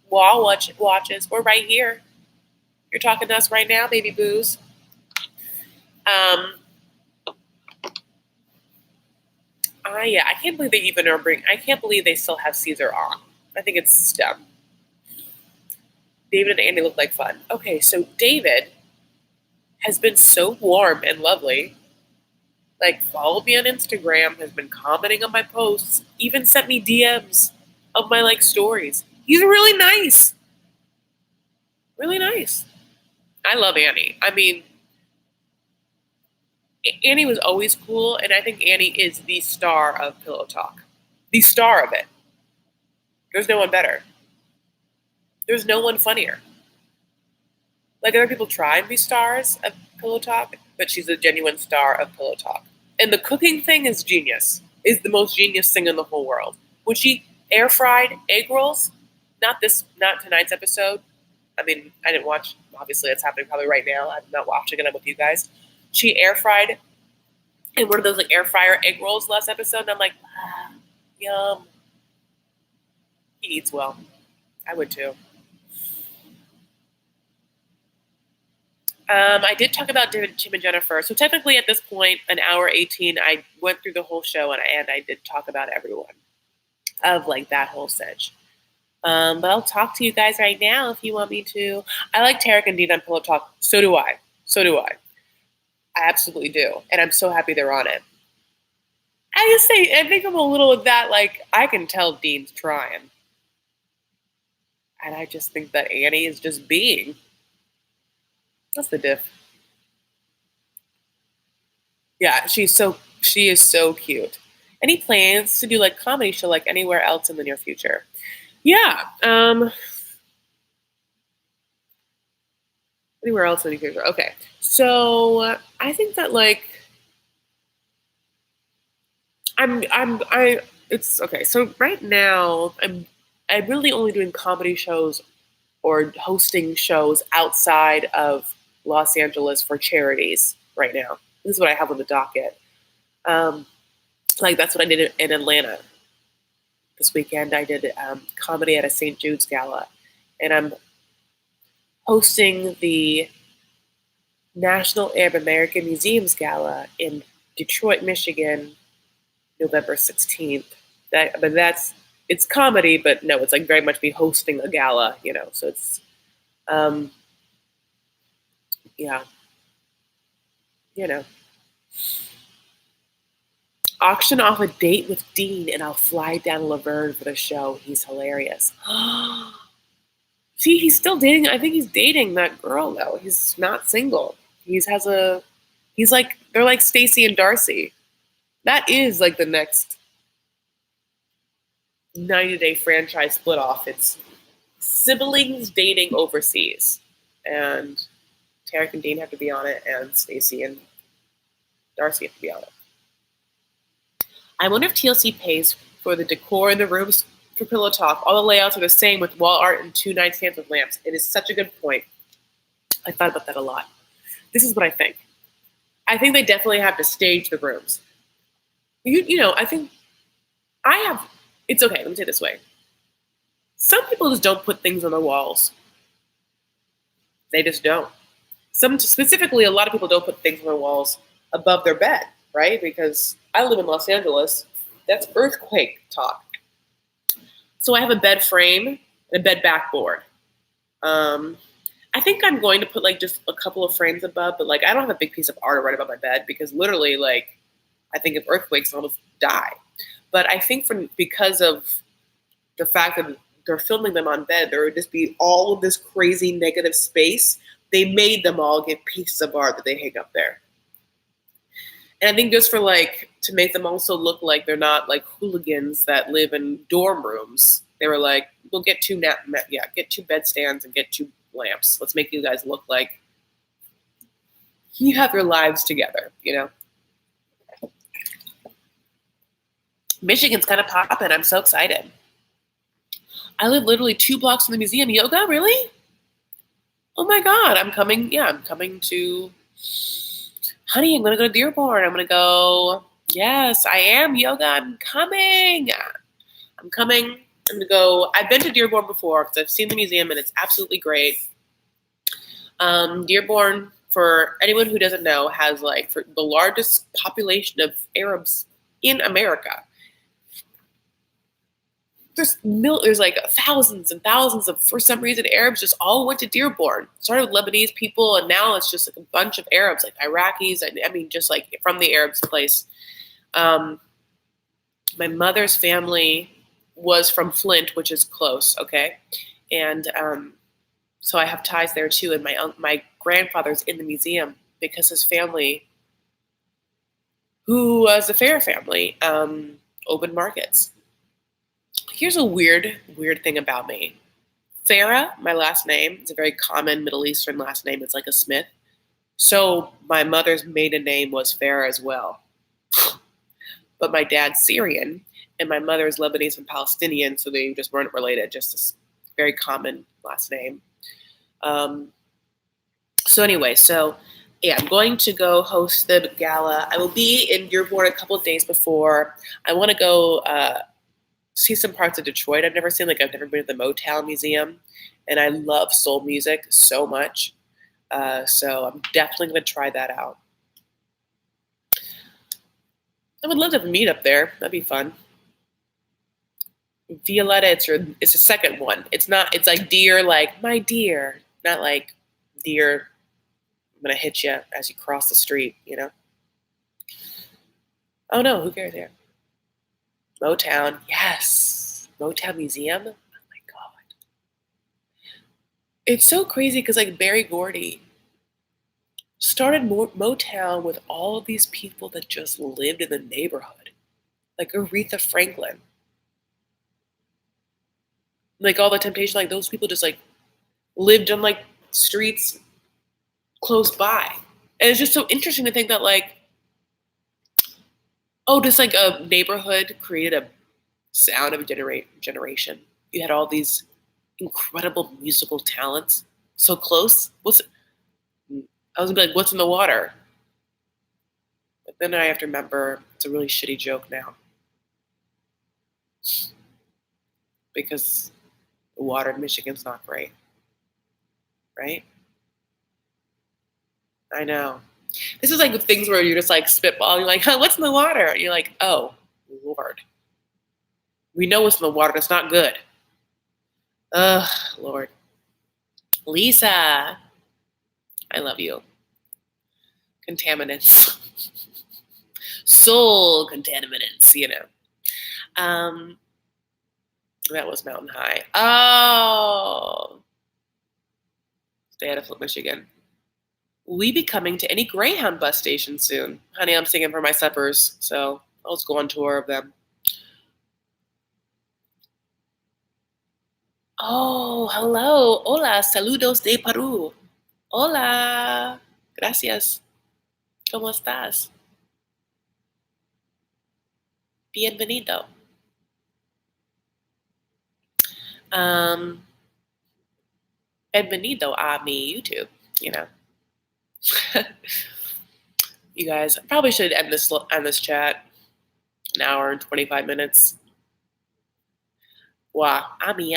Wall watches. We're right here. You're talking to us right now, baby boos. I can't believe they even are I can't believe they still have Caesar on. I think it's dumb. David and Andy look like fun. Okay, so David has been so warm and lovely. Like, followed me on Instagram, has been commenting on my posts, even sent me DMs of my, like, stories. He's really nice. Really nice. I love Annie. I mean, Annie was always cool, and I think Annie is the star of Pillow Talk. The star of it. There's no one better. There's no one funnier. Like, other people try and be stars of Pillow Talk, but she's a genuine star of Pillow Talk. And the cooking thing is genius. Is the most genius thing in the whole world. When she air fried egg rolls, not tonight's episode. I mean, I didn't watch. Obviously, it's happening probably right now. I'm not watching it. I'm with you guys. She air fried in one of those like air fryer egg rolls last episode, and I'm like, yum. He eats well. I would too. I did talk about Tim and Jennifer. So technically at this point, an hour 18, I went through the whole show and I did talk about everyone of like that whole sitch. But I'll talk to you guys right now if you want me to. I like Tarek and Dean on Pillow Talk. So do I. I absolutely do. And I'm so happy they're on it. I think I'm a little of that, like, I can tell Dean's trying. And I just think that Annie is just being. That's the diff. Yeah, she is so cute. Any plans to do like comedy show like anywhere else in the near future? Yeah. Anywhere else in the future. Okay. So I think that like it's okay. So right now I'm really only doing comedy shows or hosting shows outside of Los Angeles for charities right now. This is what I have on the docket. Like that's what I did in Atlanta this weekend. I did comedy at a St. Jude's gala, and I'm hosting the National Arab American Museums Gala in Detroit, Michigan, November 16th. It's comedy, but no, it's like very much me hosting a gala, so it's Yeah, you know, auction off a date with Dean, and I'll fly down to Laverne for the show. He's hilarious. See, he's still dating. I think he's dating that girl though. He's not single. He's like they're like Stacy and Darcy. That is like the next 90-day franchise split off. It's siblings dating overseas, and Tarek and Dean have to be on it, and Stacy and Darcy have to be on it. I wonder if TLC pays for the decor in the rooms for Pillow Talk. All the layouts are the same with wall art and 2 nightstands with lamps. It is such a good point. I thought about that a lot. This is what I think. I think they definitely have to stage the rooms. I think it's okay, let me say it this way. Some people just don't put things on the walls. They just don't. Specifically, a lot of people don't put things on their walls above their bed, right? Because I live in Los Angeles. That's earthquake talk. So I have a bed frame and a bed backboard. I think I'm going to put like just a couple of frames above, but like I don't have a big piece of art right above my bed because literally, like, I think if earthquakes, I'll almost die. But I think because of the fact that they're filming them on bed, there would just be all of this crazy negative space. They made them all get pieces of art that they hang up there. And I think just for like to make them also look like they're not like hooligans that live in dorm rooms, they were like, "We'll get get 2 bedstands and get 2 lamps. Let's make you guys look like you have your lives together." Michigan's kind of popping. I'm so excited. I live literally 2 blocks from the museum. Yoga, really? Oh my God, I'm coming. Yeah, I'm coming to. Honey, I'm going to go to Dearborn. I'm going to go. Yes, I am. Yoga, I'm coming. I'm going to go. I've been to Dearborn before because I've seen the museum and it's absolutely great. Dearborn, for anyone who doesn't know, has like the largest population of Arabs in America. There's like thousands and thousands of, for some reason, Arabs just all went to Dearborn. Started with Lebanese people, and now it's just like a bunch of Arabs, like Iraqis. I mean, just like from the Arabs place. My mother's family was from Flint, which is close, okay? And so I have ties there too. And my grandfather's in the museum because his family, who was a fair family, opened markets. Here's a weird thing about me. Farah, my last name, is a very common Middle Eastern last name. It's like a Smith. So my mother's maiden name was Farah as well. But my dad's Syrian, and my mother is Lebanese and Palestinian, so they just weren't related, just this very common last name. So anyway, I'm going to go host the gala. I will be in Dearborn a couple of days before. I want to go see some parts of Detroit I've never seen. Like I've never been to the Motown Museum, and I love soul music so much. So I'm definitely going to try that out. I would love to meet up there. That'd be fun. Violetta, it's a second one. It's like dear, like my dear, not like dear, I'm going to hit you as you cross the street, Oh no, who cares here? Motown, yes. Motown Museum. Oh my God. It's so crazy because like Berry Gordy started Motown with all of these people that just lived in the neighborhood. Like Aretha Franklin. Like all the Temptation, like those people just like lived on like streets close by. And it's just so interesting to think that like, just like a neighborhood created a sound of a generation. You had all these incredible musical talents so close. I was gonna be like, what's in the water? But then I have to remember it's a really shitty joke now. Because the water in Michigan's not great. Right? I know. This is like the things where you're just like spitballing, you're like, what's in the water? And you're like, oh, Lord. We know what's in the water, it's not good. Lord. Lisa, I love you. Contaminants. Soul contaminants, you know. That was Mountain High. Oh. Stay out of Flint, Michigan. Will we be coming to any Greyhound bus station soon? Honey, I'm singing for my suppers, so I'll just go on tour of them. Oh, hello. Hola, saludos de Peru. Hola. Gracias. ¿Cómo estás? Bienvenido. Bienvenido a mi YouTube, you know. You guys, I probably should end this chat. An hour and 25 minutes. Wow, ami.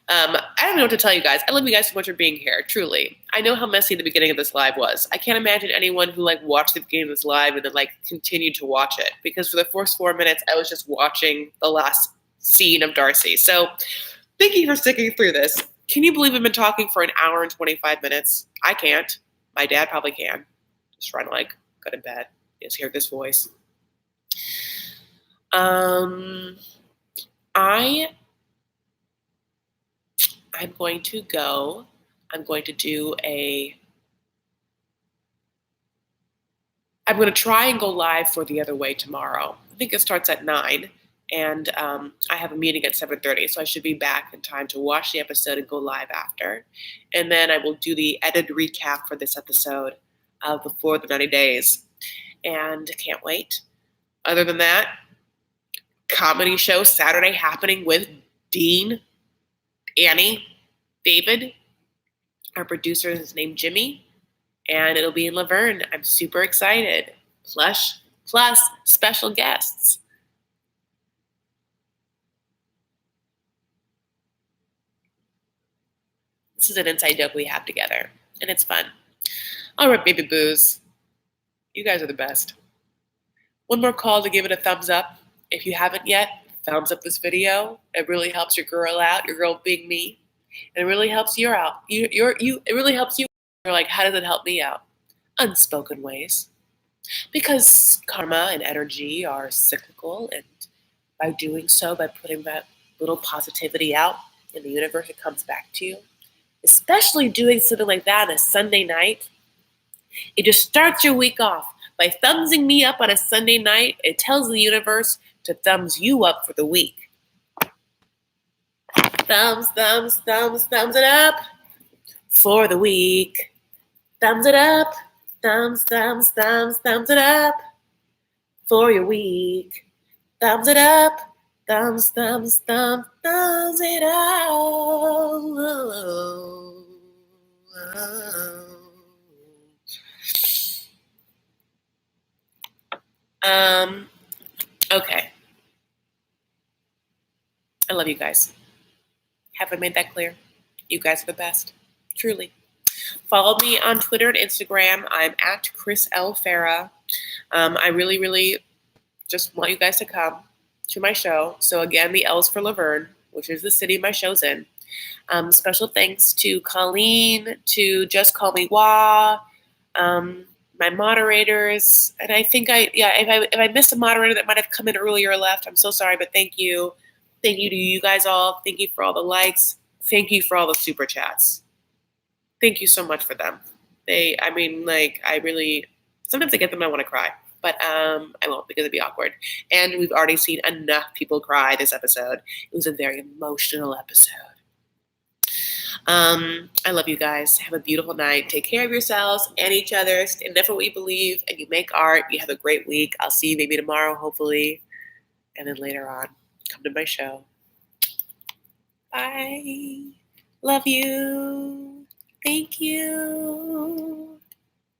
I don't know what to tell you guys. I love you guys so much for being here, truly. I know how messy the beginning of this live was. I can't imagine anyone who watched the beginning of this live and then continued to watch it, because for the first 4 minutes I was just watching the last scene of Darcy. So thank you for sticking through this. Can you believe I've been talking for an hour and 25 minutes? I can't. My dad probably can. Just trying to go to bed. Just hear this voice. I'm going to go. I'm going to try and go live for The Other Way tomorrow. I think it starts at 9, and I have a meeting at 7:30, so I should be back in time to watch the episode and go live after. And then I will do the edited recap for this episode before the 90 days. And can't wait. Other than that, comedy show Saturday happening with Dean, Annie, David. Our producer is named Jimmy, and it'll be in Laverne. I'm super excited. Plus special guests. This is an inside joke we have together, and it's fun. All right, baby boos. You guys are the best. One more call to give it a thumbs up. If you haven't yet, thumbs up this video. It really helps your girl out, your girl being me. And it really helps you out. It really helps you. You're like, how does it help me out? Unspoken ways. Because karma and energy are cyclical, and by doing so, by putting that little positivity out in the universe, it comes back to you. Especially doing something like that on a Sunday night. It just starts your week off. By thumbsing me up on a Sunday night, it tells the universe to thumbs you up for the week. Thumbs it up for the week. Thumbs it up. Thumbs it up for your week. Thumbs it up. Thumbs it up. Okay. I love you guys. Have I made that clear? You guys are the best. Truly. Follow me on Twitter and Instagram. I'm at Chris L. Farah. I really just want you guys to come to my show. So again, the L's for Laverne, which is the city my show's in. Special thanks to Colleen, to Just Call Me Wah, my moderators, and I think if I missed a moderator that might have come in earlier or left, I'm so sorry, but thank you. Thank you to you guys all. Thank you for all the likes. Thank you for all the super chats. Thank you so much for them. Sometimes I get them, I want to cry, but I won't, because it'd be awkward. And we've already seen enough people cry this episode. It was a very emotional episode. I love you guys. Have a beautiful night. Take care of yourselves and each other. Stand up for what you believe, and you make art. You have a great week. I'll see you maybe tomorrow, hopefully. And then later on, come to my show. Bye. Love you. Thank you.